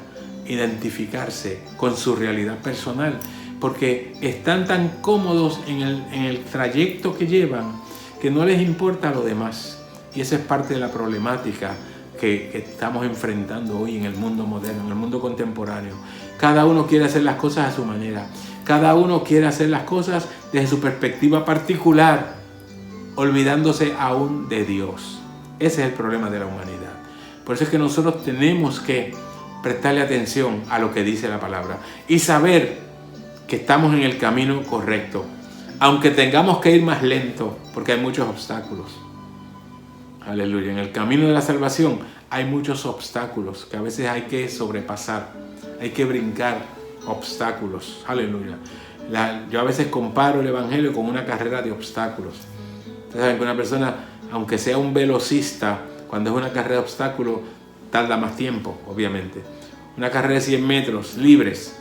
identificarse con su realidad personal porque están tan cómodos en el trayecto que llevan que no les importa lo demás. Y esa es parte de la problemática que estamos enfrentando hoy en el mundo moderno, en el mundo contemporáneo. Cada uno quiere hacer las cosas a su manera. Cada uno quiere hacer las cosas desde su perspectiva particular, olvidándose aún de Dios. Ese es el problema de la humanidad. Por eso es que nosotros tenemos que prestarle atención a lo que dice la palabra y saber que estamos en el camino correcto, aunque tengamos que ir más lento, porque hay muchos obstáculos. Aleluya. En el camino de la salvación hay muchos obstáculos que a veces hay que sobrepasar, hay que brincar obstáculos. Aleluya. Yo a veces comparo el evangelio con una carrera de obstáculos. Ustedes saben que una persona, aunque sea un velocista, cuando es una carrera de obstáculos, tarda más tiempo, obviamente. Una carrera de 100 metros libres,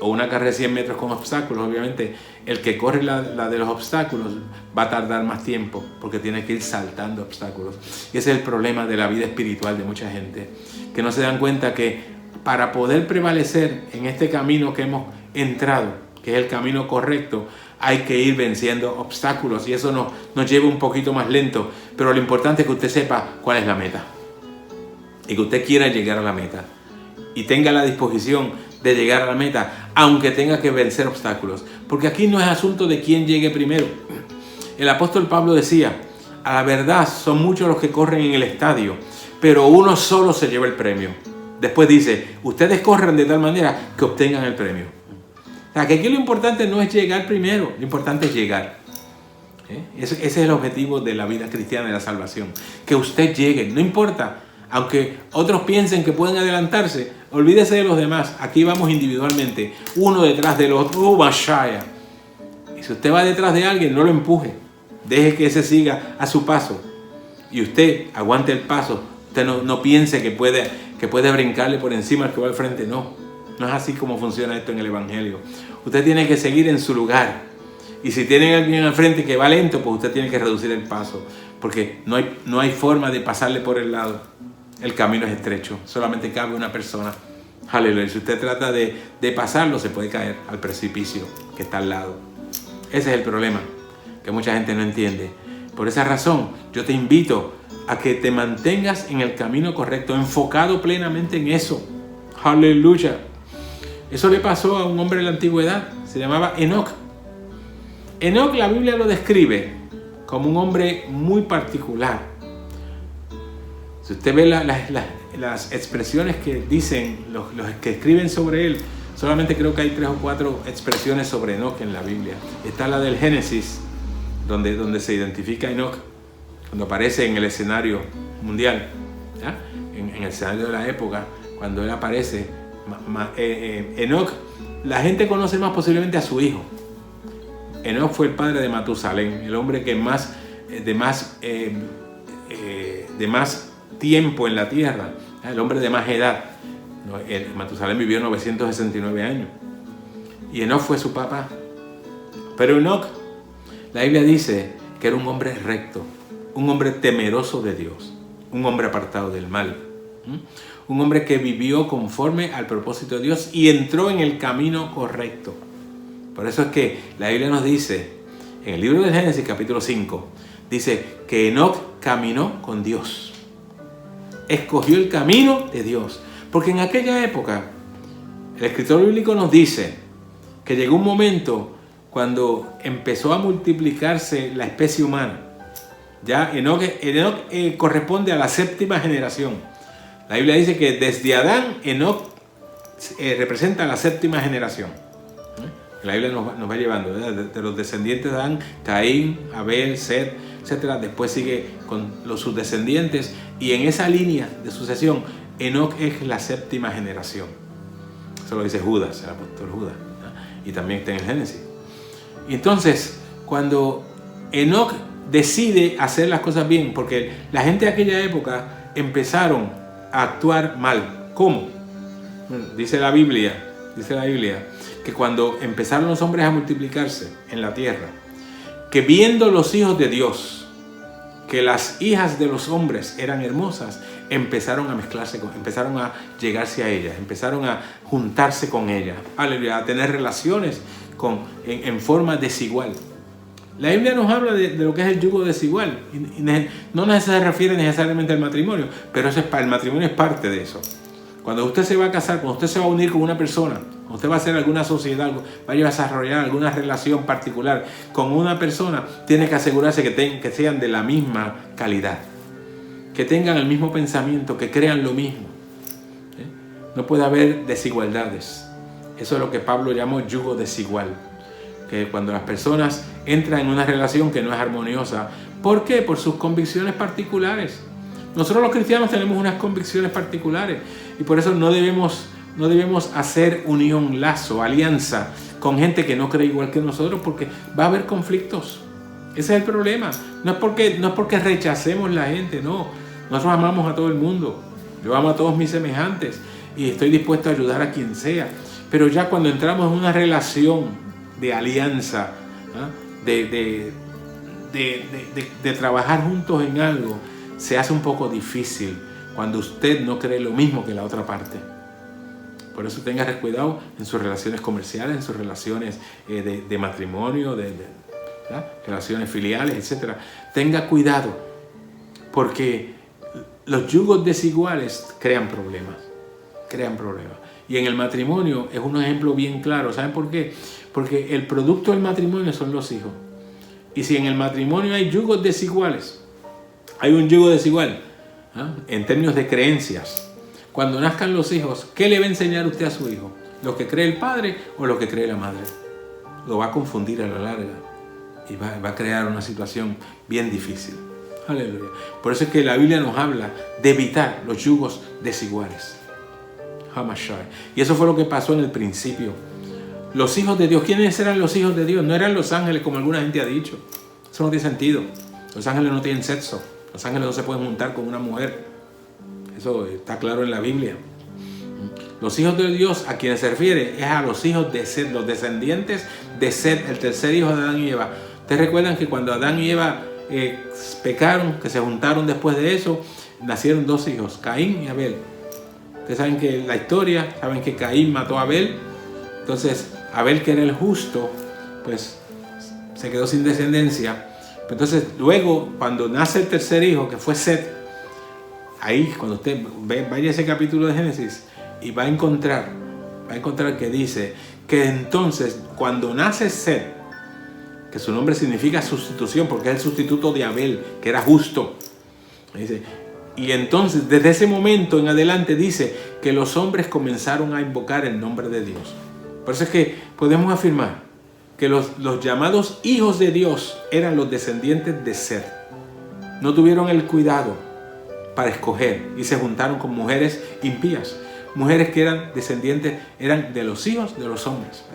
o una carrera de 100 metros con obstáculos, obviamente el que corre la de los obstáculos va a tardar más tiempo porque tiene que ir saltando obstáculos. Y ese es el problema de la vida espiritual de mucha gente, que no se dan cuenta que para poder prevalecer en este camino que hemos entrado, que es el camino correcto, hay que ir venciendo obstáculos, y eso nos lleva un poquito más lento, pero lo importante es que usted sepa cuál es la meta y que usted quiera llegar a la meta y tenga la disposición de llegar a la meta, aunque tenga que vencer obstáculos, porque aquí no es asunto de quién llegue primero. El apóstol Pablo decía: a la verdad son muchos los que corren en el estadio, pero uno solo se lleva el premio. Después dice: ustedes corren de tal manera que obtengan el premio. O sea, que aquí lo importante no es llegar primero, lo importante es llegar. Ese es el objetivo de la vida cristiana, de la salvación, que usted llegue, no importa. Aunque otros piensen que pueden adelantarse, olvídese de los demás. Aquí vamos individualmente, uno detrás del otro. Y si usted va detrás de alguien, no lo empuje. Deje que ese siga a su paso. Y usted aguante el paso. Usted no piense que puede brincarle por encima al que va al frente. No es así como funciona esto en el Evangelio. Usted tiene que seguir en su lugar. Y si tiene alguien al frente que va lento, pues usted tiene que reducir el paso. Porque no hay forma de pasarle por el lado. El camino es estrecho, solamente cabe una persona. Aleluya. Si usted trata de pasarlo, se puede caer al precipicio que está al lado. Ese es el problema, que mucha gente no entiende. Por esa razón, yo te invito a que te mantengas en el camino correcto, enfocado plenamente en eso. Aleluya. Eso le pasó a un hombre de la antigüedad, se llamaba Enoc. Enoc, la Biblia lo describe como un hombre muy particular. Si usted ve las expresiones que dicen los que escriben sobre él, solamente creo que hay 3 o 4 expresiones sobre Enoc en la Biblia. Está la del Génesis, donde se identifica a Enoc, cuando aparece en el escenario mundial, ¿ya? En el escenario de la época, cuando él aparece. Enoc, la gente conoce más posiblemente a su hijo. Enoc fue el padre de Matusalén, el hombre que de más tiempo en la tierra, el hombre de más edad. Matusalén vivió 969 años y Enoc fue su papá. Pero Enoc, la Biblia dice que era un hombre recto, un hombre temeroso de Dios, un hombre apartado del mal, un hombre que vivió conforme al propósito de Dios y entró en el camino correcto. Por eso es que la Biblia nos dice, en el libro de Génesis capítulo 5, dice que Enoc caminó con Dios. Escogió el camino de Dios. Porque en aquella época, el escritor bíblico nos dice que llegó un momento cuando empezó a multiplicarse la especie humana. Ya Enoc corresponde a la 7ª generación. La Biblia dice que desde Adán, Enoc representa la 7ª generación. La Biblia nos va llevando, ¿verdad? De los descendientes de Adán, Caín, Abel, Set, etc. Después sigue con sus descendientes, y en esa línea de sucesión, Enoc es la 7ª generación. Eso lo dice Judas, el apóstol Judas, ¿no? Y también está en el Génesis. Y entonces, cuando Enoc decide hacer las cosas bien, porque la gente de aquella época empezaron a actuar mal. ¿Cómo? Bueno, dice la Biblia que cuando empezaron los hombres a multiplicarse en la tierra, que viendo los hijos de Dios que las hijas de los hombres eran hermosas, empezaron a mezclarse, empezaron a llegarse a ellas, empezaron a juntarse con ellas, aleluya, a tener relaciones en forma desigual. La Biblia nos habla de lo que es el yugo desigual, y no se refiere necesariamente al matrimonio, pero el matrimonio es parte de eso. Cuando usted se va a casar, cuando usted se va a unir con una persona, cuando usted va a hacer alguna sociedad, va a desarrollar alguna relación particular con una persona, tiene que asegurarse que sean de la misma calidad, que tengan el mismo pensamiento, que crean lo mismo. No puede haber desigualdades. Eso es lo que Pablo llamó yugo desigual. Que cuando las personas entran en una relación que no es armoniosa, ¿por qué? Por sus convicciones particulares. Nosotros los cristianos tenemos unas convicciones particulares y por eso no debemos hacer unión, lazo, alianza con gente que no cree igual que nosotros, porque va a haber conflictos. Ese es el problema. No es porque rechacemos la gente, no. Nosotros amamos a todo el mundo. Yo amo a todos mis semejantes y estoy dispuesto a ayudar a quien sea. Pero ya cuando entramos en una relación de alianza, de trabajar juntos en algo, se hace un poco difícil cuando usted no cree lo mismo que la otra parte. Por eso tenga cuidado en sus relaciones comerciales, en sus relaciones de matrimonio, relaciones filiales, etc. Tenga cuidado, porque los yugos desiguales crean problemas. Y en el matrimonio es un ejemplo bien claro. ¿Saben por qué? Porque el producto del matrimonio son los hijos. Y si en el matrimonio hay yugos desiguales, hay un yugo desigual en términos de creencias. Cuando nazcan los hijos, ¿qué le va a enseñar usted a su hijo? ¿Lo que cree el padre o lo que cree la madre? Lo va a confundir a la larga y va a crear una situación bien difícil. Aleluya. Por eso es que la Biblia nos habla de evitar los yugos desiguales. Y eso fue lo que pasó en el principio. Los hijos de Dios, ¿quiénes eran los hijos de Dios? No eran los ángeles como alguna gente ha dicho. Eso no tiene sentido. Los ángeles no tienen sexo. Los ángeles no se pueden juntar con una mujer. Eso está claro en la Biblia. Los hijos de Dios a quienes se refiere es a los hijos de Set, los descendientes de Set, el tercer hijo de Adán y Eva. Ustedes recuerdan que cuando Adán y Eva pecaron, que se juntaron después de eso, nacieron dos hijos, Caín y Abel. Ustedes saben que la historia, saben que Caín mató a Abel. Entonces Abel, que era el justo, pues se quedó sin descendencia. Entonces luego, cuando nace el tercer hijo, que fue Set, ahí cuando usted vaya a ese capítulo de Génesis y va a encontrar que dice que entonces cuando nace Set, que su nombre significa sustitución porque es el sustituto de Abel, que era justo, dice, y entonces desde ese momento en adelante dice que los hombres comenzaron a invocar el nombre de Dios. Por eso es que podemos afirmar que los llamados hijos de Dios eran los descendientes de Set. No tuvieron el cuidado para escoger y se juntaron con mujeres impías, mujeres que eran descendientes, eran de los hijos de los hombres.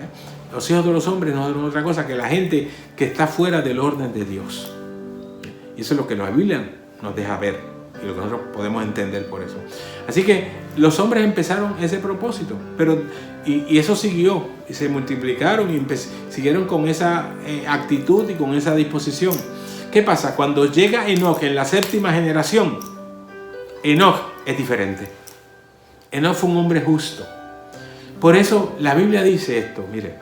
Los hijos de los hombres no eran otra cosa que la gente que está fuera del orden de Dios. Y eso es lo que la Biblia nos deja ver y lo que nosotros podemos entender por eso. Así que los hombres empezaron ese propósito, y eso siguió y se multiplicaron y siguieron con esa actitud y con esa disposición. ¿Qué pasa? Cuando llega Enoc en la séptima generación, Enoc es diferente. Enoc fue un hombre justo. Por eso la Biblia dice esto, mire,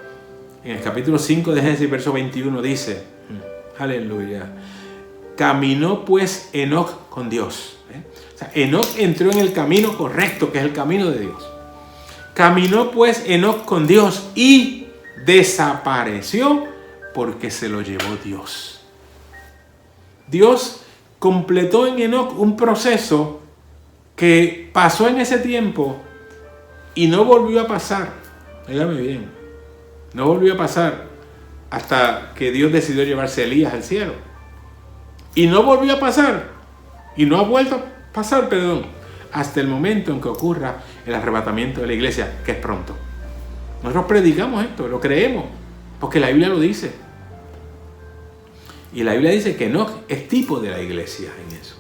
en el capítulo 5 de Génesis, verso 21 dice, aleluya, caminó pues Enoc con Dios. O sea, Enoc entró en el camino correcto, que es el camino de Dios. Caminó pues Enoc con Dios y desapareció porque se lo llevó Dios. Dios completó en Enoc un proceso que pasó en ese tiempo y no volvió a pasar. Óigame bien, no volvió a pasar hasta que Dios decidió llevarse a Elías al cielo. Y no volvió a pasar, y no ha vuelto a pasar, hasta el momento en que ocurra el arrebatamiento de la iglesia, que es pronto. Nosotros predicamos esto, lo creemos, porque la Biblia lo dice. Y la Biblia dice que Enoc es tipo de la iglesia en eso.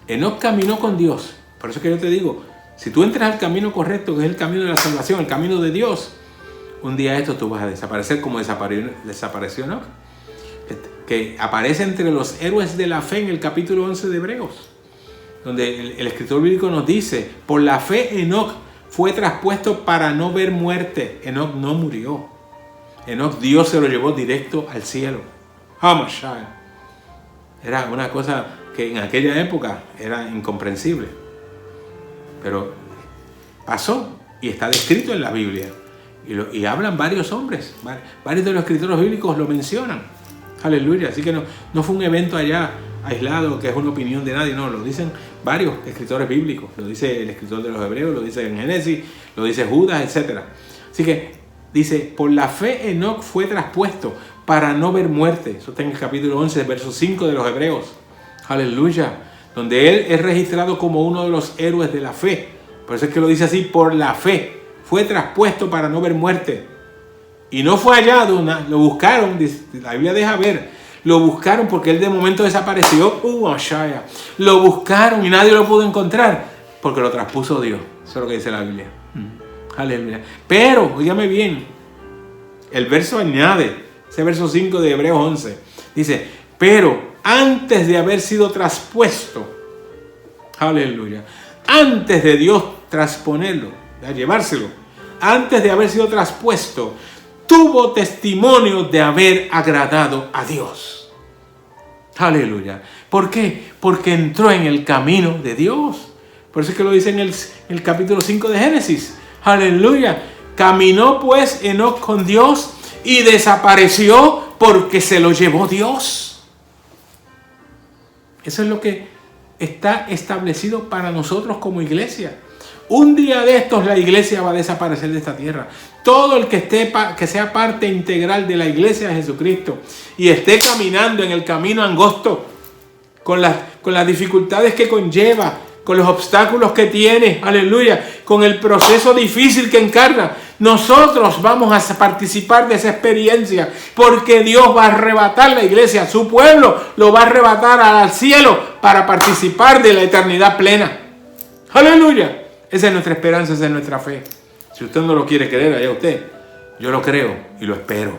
Enoc caminó con Dios. Por eso es que yo te digo, si tú entras al camino correcto, que es el camino de la salvación, el camino de Dios, un día esto tú vas a desaparecer como desapareció Enoc, que aparece entre los héroes de la fe en el capítulo 11 de Hebreos, donde el escritor bíblico nos dice, por la fe Enoc fue traspuesto para no ver muerte. Enoc no murió. Enoc Dios se lo llevó directo al cielo. Era una cosa que en aquella época era incomprensible. Pero pasó y está descrito en la Biblia. Y hablan varios hombres. Varios de los escritores bíblicos lo mencionan. Aleluya. Así que no fue un evento allá aislado que es una opinión de nadie. No, lo dicen varios escritores bíblicos. Lo dice el escritor de los Hebreos, lo dice en Génesis, lo dice Judas, etc. Así que dice, por la fe Enoc fue traspuesto para no ver muerte. Eso está en el capítulo 11, verso 5 de los Hebreos. Aleluya. Donde él es registrado como uno de los héroes de la fe. Por eso es que lo dice así, por la fe. Fue traspuesto para no ver muerte. Y no fue hallado, lo buscaron, la Biblia deja ver. Lo buscaron porque él de momento desapareció. Lo buscaron y nadie lo pudo encontrar porque lo traspuso Dios. Eso es lo que dice la Biblia. Aleluya. Pero, óigame bien, el verso añade, ese verso 5 de Hebreos 11, dice, pero antes de haber sido traspuesto, aleluya, antes de Dios trasponerlo, de llevárselo, antes de haber sido traspuesto, tuvo testimonio de haber agradado a Dios. Aleluya. ¿Por qué? Porque entró en el camino de Dios. Por eso es que lo dice en el capítulo 5 de Génesis. Aleluya. Caminó pues Enoc con Dios y desapareció porque se lo llevó Dios. Eso es lo que está establecido para nosotros como iglesia. Un día de estos la iglesia va a desaparecer de esta tierra. Todo el que sea parte integral de la iglesia de Jesucristo y esté caminando en el camino angosto, con las dificultades que conlleva, con los obstáculos que tiene, aleluya, con el proceso difícil que encarna, nosotros vamos a participar de esa experiencia, porque Dios va a arrebatar la iglesia, su pueblo lo va a arrebatar al cielo para participar de la eternidad plena. Aleluya. Esa es nuestra esperanza, esa es nuestra fe. Si usted no lo quiere creer, allá usted. Yo lo creo y lo espero.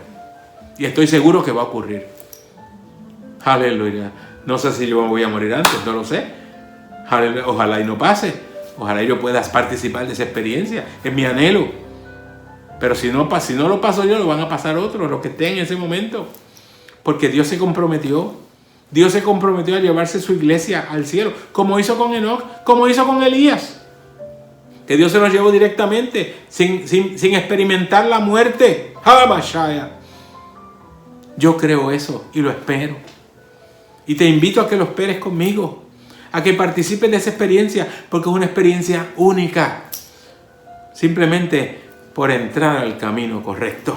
Y estoy seguro que va a ocurrir. Aleluya. No sé si yo me voy a morir antes, no lo sé. Aleluya. Ojalá y no pase. Ojalá y yo pueda participar de esa experiencia. Es mi anhelo. Pero si no lo paso yo, lo van a pasar otros, los que estén en ese momento. Porque Dios se comprometió. Dios se comprometió a llevarse su iglesia al cielo. Como hizo con Enoc, como hizo con Elías. Que Dios se los llevó directamente, sin experimentar la muerte. Yo creo eso y lo espero. Y te invito a que lo esperes conmigo, a que participes de esa experiencia, porque es una experiencia única. Simplemente por entrar al camino correcto.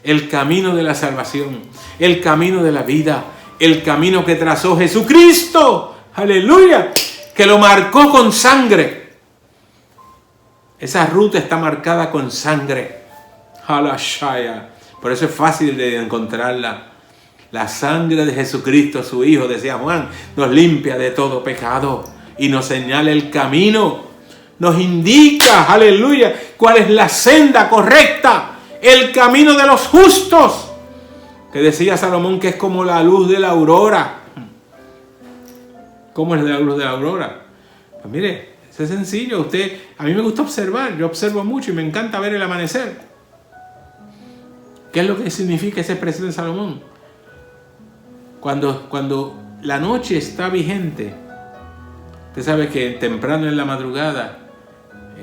El camino de la salvación, el camino de la vida, el camino que trazó Jesucristo. Aleluya. Que lo marcó con sangre. Esa ruta está marcada con sangre. Halashaya. Por eso es fácil de encontrarla. La sangre de Jesucristo, su Hijo, decía Juan, nos limpia de todo pecado y nos señala el camino. Nos indica, aleluya, cuál es la senda correcta, el camino de los justos. Que decía Salomón que es como la luz de la aurora. ¿Cómo es la luz de la aurora? Pues mire, es sencillo. A mí me gusta observar, yo observo mucho y me encanta ver el amanecer. ¿Qué es lo que significa esa expresión de Salomón? Cuando la noche está vigente, usted sabe que temprano en la madrugada,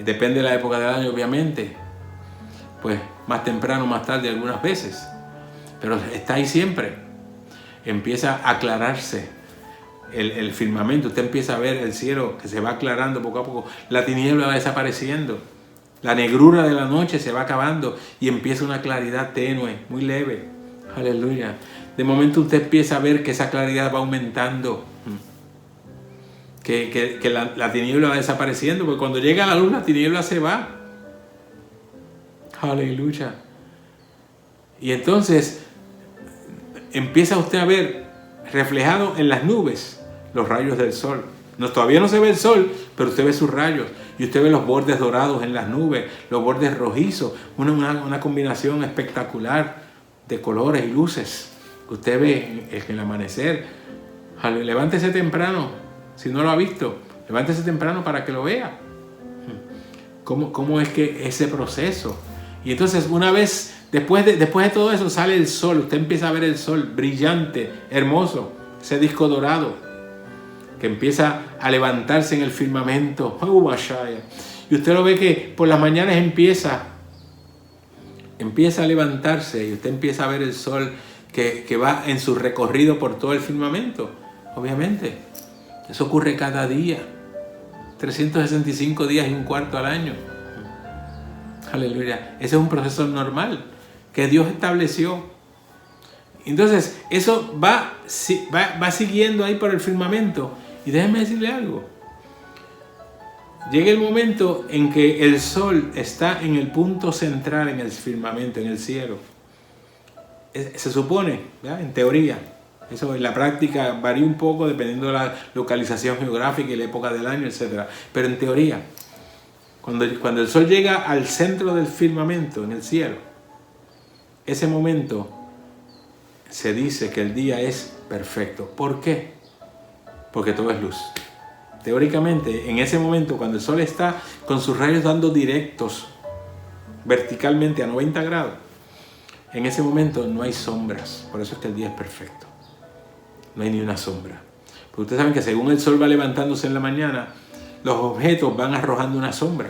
depende de la época del año obviamente, pues más temprano, más tarde algunas veces, pero está ahí siempre. Empieza a aclararse el firmamento, usted empieza a ver el cielo que se va aclarando poco a poco, la tiniebla va desapareciendo, la negrura de la noche se va acabando y empieza una claridad tenue, muy leve. Aleluya. De momento usted empieza a ver que esa claridad va aumentando, que la tiniebla va desapareciendo, porque cuando llega la luz la tiniebla se va. Aleluya. Y entonces empieza usted a ver reflejado en las nubes los rayos del sol. Todavía no se ve el sol, pero usted ve sus rayos y usted ve los bordes dorados en las nubes, los bordes rojizos, una combinación espectacular de colores y luces que usted ve en el amanecer. Levántese temprano, si no lo ha visto, levántese temprano para que lo vea. ¿Cómo es que ese proceso? Y entonces una vez, después de todo eso sale el sol, usted empieza a ver el sol brillante, hermoso, ese disco dorado que empieza a levantarse en el firmamento. Y usted lo ve que por las mañanas empieza a levantarse y usted empieza a ver el sol que va en su recorrido por todo el firmamento. Obviamente, eso ocurre cada día. 365 días y un cuarto al año. Aleluya. Ese es un proceso normal que Dios estableció. Entonces, eso va siguiendo ahí por el firmamento. Y déjeme decirle algo. Llega el momento en que el sol está en el punto central en el firmamento, en el cielo. Se supone, ¿ya? En teoría. Eso en la práctica varía un poco dependiendo de la localización geográfica y la época del año, etc. Pero en teoría, Cuando el sol llega al centro del firmamento, en el cielo, ese momento se dice que el día es perfecto. ¿Por qué? Porque todo es luz. Teóricamente, en ese momento, cuando el sol está con sus rayos dando directos, verticalmente a 90 grados, en ese momento no hay sombras. Por eso es que el día es perfecto. No hay ni una sombra. Porque ustedes saben que según el sol va levantándose en la mañana, los objetos van arrojando una sombra.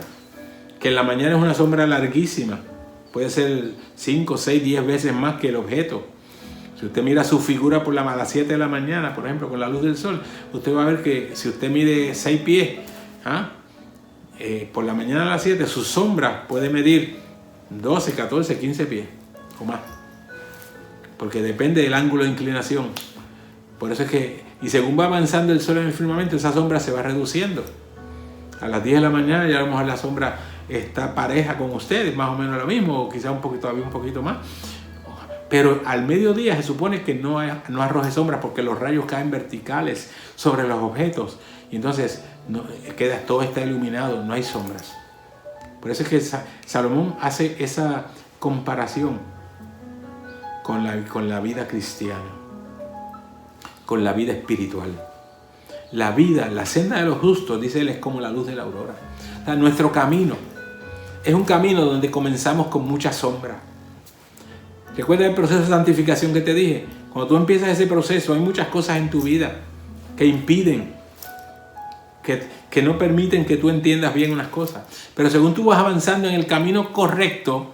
Que en la mañana es una sombra larguísima. Puede ser 5, 6, 10 veces más que el objeto. Si usted mira su figura a las 7 de la mañana, por ejemplo, con la luz del sol, usted va a ver que si usted mide 6 pies, por la mañana a las 7, su sombra puede medir 12, 14, 15 pies o más. Porque depende del ángulo de inclinación. Por eso es que, y según va avanzando el sol en el firmamento, esa sombra se va reduciendo. A las 10 de la mañana ya a lo mejor la sombra está pareja con ustedes, más o menos lo mismo, o quizás todavía un poquito más. Pero al mediodía se supone que no arroje sombras porque los rayos caen verticales sobre los objetos. Y entonces todo está iluminado, no hay sombras. Por eso es que Salomón hace esa comparación con la vida cristiana, con la vida espiritual. La senda de los justos, dice él, es como la luz de la aurora. O sea, nuestro camino es un camino donde comenzamos con mucha sombra. ¿Recuerdas el proceso de santificación que te dije? Cuando tú empiezas ese proceso, hay muchas cosas en tu vida que impiden, que no permiten que tú entiendas bien unas cosas. Pero según tú vas avanzando en el camino correcto,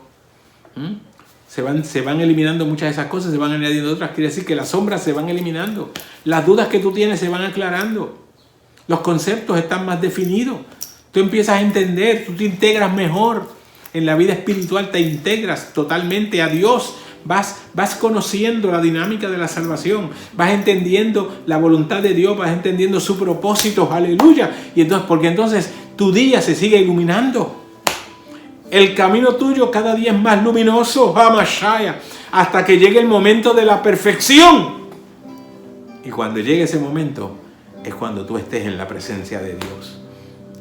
se van eliminando muchas de esas cosas, se van añadiendo otras. Quiere decir que las sombras se van eliminando. Las dudas que tú tienes se van aclarando. Los conceptos están más definidos. Tú empiezas a entender, tú te integras mejor. En la vida espiritual te integras totalmente a Dios. Vas conociendo la dinámica de la salvación. Vas entendiendo la voluntad de Dios. Vas entendiendo su propósito. Aleluya. Porque entonces tu día se sigue iluminando. El camino tuyo cada día es más luminoso, hasta que llegue el momento de la perfección. Y cuando llegue ese momento, es cuando tú estés en la presencia de Dios.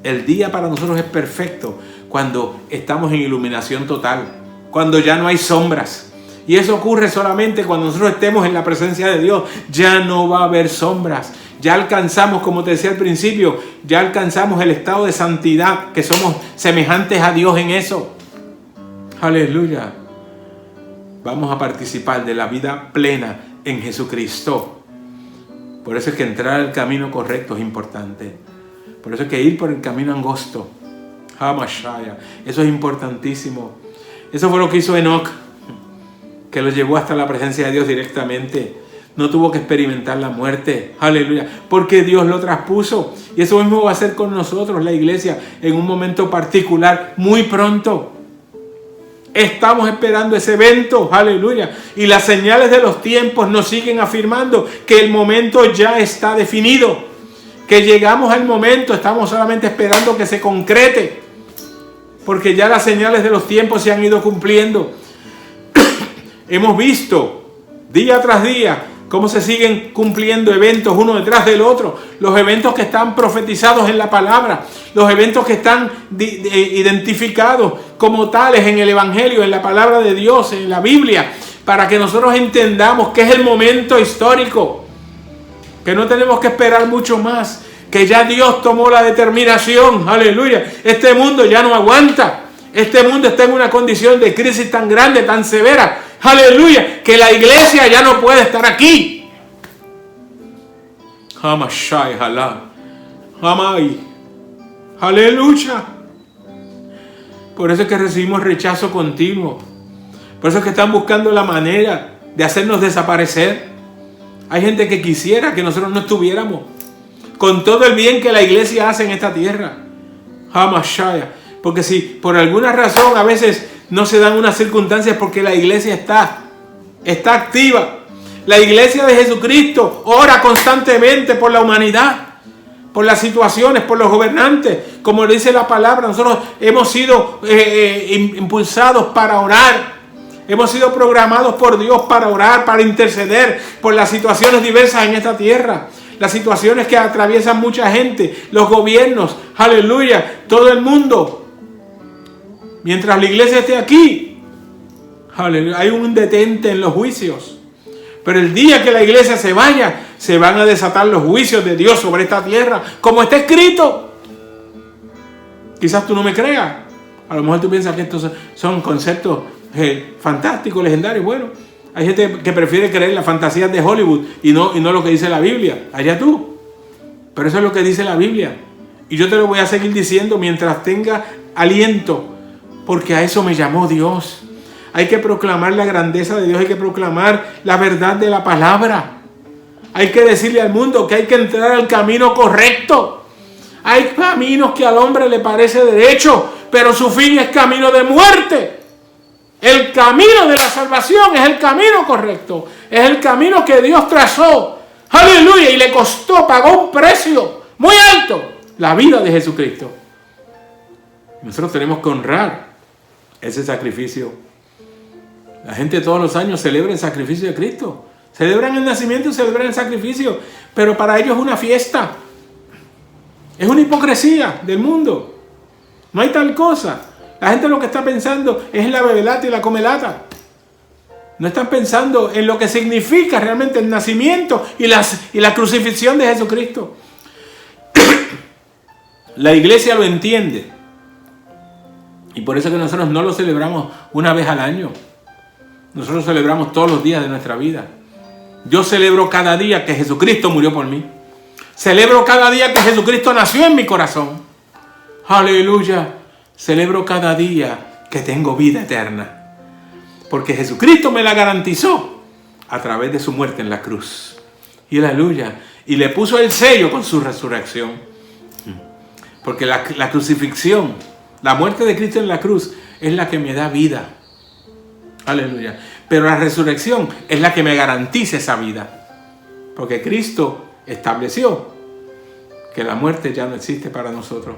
El día para nosotros es perfecto cuando estamos en iluminación total, cuando ya no hay sombras. Y eso ocurre solamente cuando nosotros estemos en la presencia de Dios. Ya no va a haber sombras. Ya alcanzamos, como te decía al principio, ya alcanzamos el estado de santidad, que somos semejantes a Dios en eso. Aleluya. Vamos a participar de la vida plena en Jesucristo. Por eso es que entrar al camino correcto es importante. Por eso es que ir por el camino angosto. Eso es importantísimo. Eso fue lo que hizo Enoc, que lo llevó hasta la presencia de Dios directamente. No tuvo que experimentar la muerte. Aleluya. Porque Dios lo traspuso. Y eso mismo va a hacer con nosotros, la iglesia, en un momento particular, muy pronto. Estamos esperando ese evento. Aleluya. Y las señales de los tiempos nos siguen afirmando que el momento ya está definido. Que llegamos al momento. Estamos solamente esperando que se concrete. Porque ya las señales de los tiempos se han ido cumpliendo. Hemos visto día tras día cómo se siguen cumpliendo eventos uno detrás del otro. Los eventos que están profetizados en la palabra. Los eventos que están identificados como tales en el Evangelio, en la palabra de Dios, en la Biblia. Para que nosotros entendamos que es el momento histórico. Que no tenemos que esperar mucho más. Que ya Dios tomó la determinación. Aleluya. Este mundo ya no aguanta. Este mundo está en una condición de crisis tan grande, tan severa. Aleluya, que la iglesia ya no puede estar aquí. Aleluya. Por eso es que recibimos rechazo continuo. Por eso es que están buscando la manera de hacernos desaparecer. Hay gente que quisiera que nosotros no estuviéramos, con todo el bien que la iglesia hace en esta tierra. Porque si por alguna razón a veces no se dan unas circunstancias, porque la iglesia está activa. La iglesia de Jesucristo ora constantemente por la humanidad, por las situaciones, por los gobernantes. Como dice la palabra, nosotros hemos sido impulsados para orar. Hemos sido programados por Dios para orar, para interceder por las situaciones diversas en esta tierra. Las situaciones que atraviesan mucha gente, los gobiernos, aleluya, todo el mundo. Mientras la iglesia esté aquí, aleluya, hay un detente en los juicios. Pero el día que la iglesia se vaya, se van a desatar los juicios de Dios sobre esta tierra, como está escrito. Quizás tú no me creas. A lo mejor tú piensas que estos son conceptos fantásticos, legendarios. Bueno, hay gente que prefiere creer las fantasías de Hollywood y no lo que dice la Biblia. Allá tú. Pero eso es lo que dice la Biblia. Y yo te lo voy a seguir diciendo mientras tenga aliento, porque a eso me llamó Dios. Hay que proclamar la grandeza de Dios, hay que proclamar la verdad de la palabra. Hay que decirle al mundo que hay que entrar al camino correcto. Hay caminos que al hombre le parece derecho, pero su fin es camino de muerte. El camino de la salvación es el camino correcto. Es el camino que Dios trazó. Aleluya. Y le costó, pagó un precio muy alto, la vida de Jesucristo. Nosotros tenemos que honrar ese sacrificio. La gente todos los años celebra el sacrificio de Cristo. Celebran el nacimiento y celebran el sacrificio. Pero para ellos es una fiesta. Es una hipocresía del mundo. No hay tal cosa. La gente lo que está pensando es en la bebelata y la comelata. No están pensando en lo que significa realmente el nacimiento y la crucifixión de Jesucristo. La iglesia lo entiende. Y por eso que nosotros no lo celebramos una vez al año. Nosotros celebramos todos los días de nuestra vida. Yo celebro cada día que Jesucristo murió por mí. Celebro cada día que Jesucristo nació en mi corazón. Aleluya. Celebro cada día que tengo vida eterna. Porque Jesucristo me la garantizó a través de su muerte en la cruz. Y aleluya. Y le puso el sello con su resurrección. Porque la crucifixión, la muerte de Cristo en la cruz, es la que me da vida. Aleluya. Pero la resurrección es la que me garantiza esa vida. Porque Cristo estableció que la muerte ya no existe para nosotros.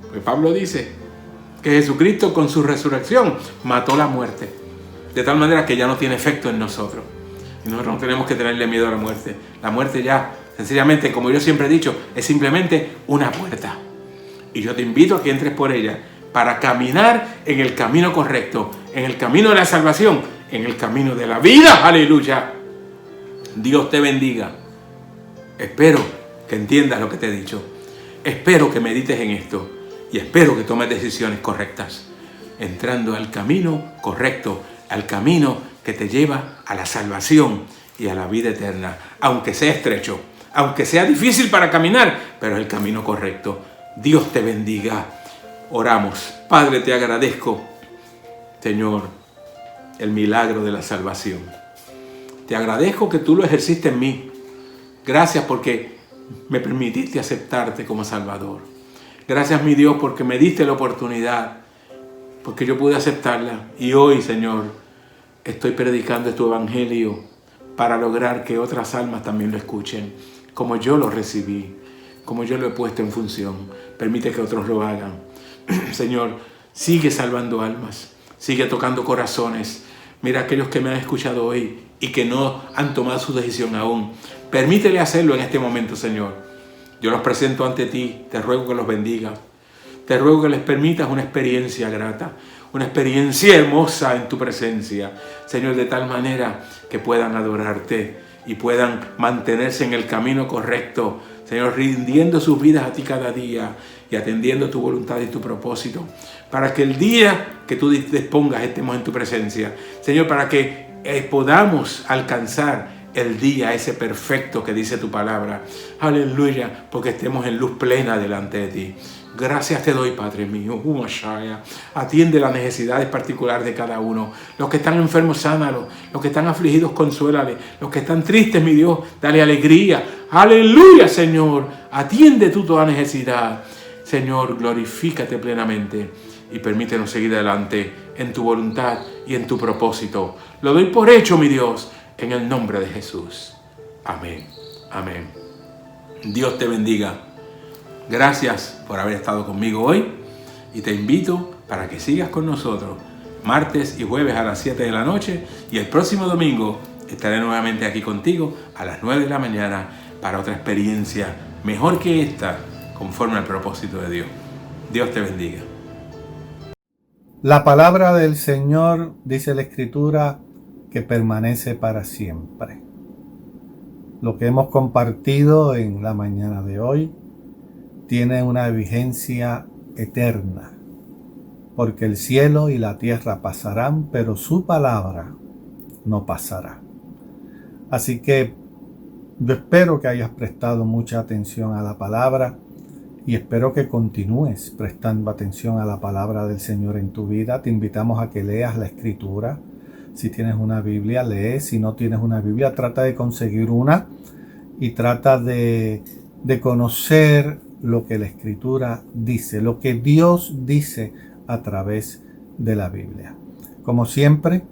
Pues Pablo dice que Jesucristo con su resurrección mató la muerte. De tal manera que ya no tiene efecto en nosotros. Y nosotros no tenemos que tenerle miedo a la muerte. La muerte ya, sencillamente, como yo siempre he dicho, es simplemente una puerta. Y yo te invito a que entres por ella para caminar en el camino correcto, en el camino de la salvación, en el camino de la vida. ¡Aleluya! Dios te bendiga. Espero que entiendas lo que te he dicho. Espero que medites en esto. Y espero que tomes decisiones correctas, entrando al camino correcto, al camino que te lleva a la salvación y a la vida eterna. Aunque sea estrecho, aunque sea difícil para caminar, pero es el camino correcto. Dios te bendiga. Oramos. Padre, te agradezco, Señor, el milagro de la salvación. Te agradezco que tú lo ejerciste en mí. Gracias porque me permitiste aceptarte como Salvador. Gracias, mi Dios, porque me diste la oportunidad, porque yo pude aceptarla. Y hoy, Señor, estoy predicando tu evangelio para lograr que otras almas también lo escuchen, como yo lo recibí, como yo lo he puesto en función. Permite que otros lo hagan. Señor, sigue salvando almas, sigue tocando corazones. Mira aquellos que me han escuchado hoy y que no han tomado su decisión aún. Permítele hacerlo en este momento, Señor. Yo los presento ante ti, te ruego que los bendigas. Te ruego que les permitas una experiencia grata, una experiencia hermosa en tu presencia, Señor, de tal manera que puedan adorarte y puedan mantenerse en el camino correcto, Señor, rindiendo sus vidas a ti cada día y atendiendo tu voluntad y tu propósito, para que el día que tú dispongas estemos en tu presencia, Señor, para que podamos alcanzar el día ese perfecto que dice tu palabra. Aleluya, porque estemos en luz plena delante de ti. Gracias te doy, Padre mío. Atiende las necesidades particulares de cada uno. Los que están enfermos, sánalos. Los que están afligidos, consuélale. Los que están tristes, mi Dios, dale alegría. Aleluya, Señor. Atiende tú toda necesidad. Señor, glorifícate plenamente y permítenos seguir adelante en tu voluntad y en tu propósito. Lo doy por hecho, mi Dios, en el nombre de Jesús. Amén. Amén. Dios te bendiga. Gracias por haber estado conmigo hoy y te invito para que sigas con nosotros martes y jueves a las 7 de la noche y el próximo domingo estaré nuevamente aquí contigo a las 9 de la mañana para otra experiencia mejor que esta conforme al propósito de Dios. Dios te bendiga. La palabra del Señor, dice la Escritura, que permanece para siempre. Lo que hemos compartido en la mañana de hoy tiene una vigencia eterna, porque el cielo y la tierra pasarán, pero su palabra no pasará. Así que yo espero que hayas prestado mucha atención a la palabra y espero que continúes prestando atención a la palabra del Señor en tu vida. Te invitamos a que leas la Escritura. Si tienes una Biblia, lee. Si no tienes una Biblia, trata de conseguir una y trata de conocer lo que la Escritura dice, lo que Dios dice a través de la Biblia. Como siempre,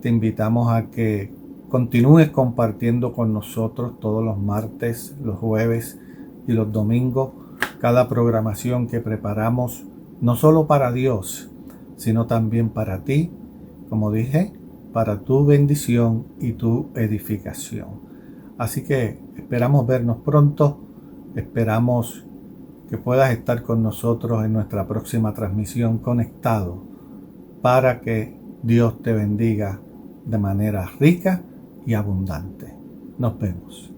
te invitamos a que continúes compartiendo con nosotros todos los martes, los jueves y los domingos cada programación que preparamos, no solo para Dios, sino también para ti, como dije, para tu bendición y tu edificación. Así que esperamos vernos pronto, esperamos que puedas estar con nosotros en nuestra próxima transmisión conectado para que Dios te bendiga de manera rica y abundante. Nos vemos.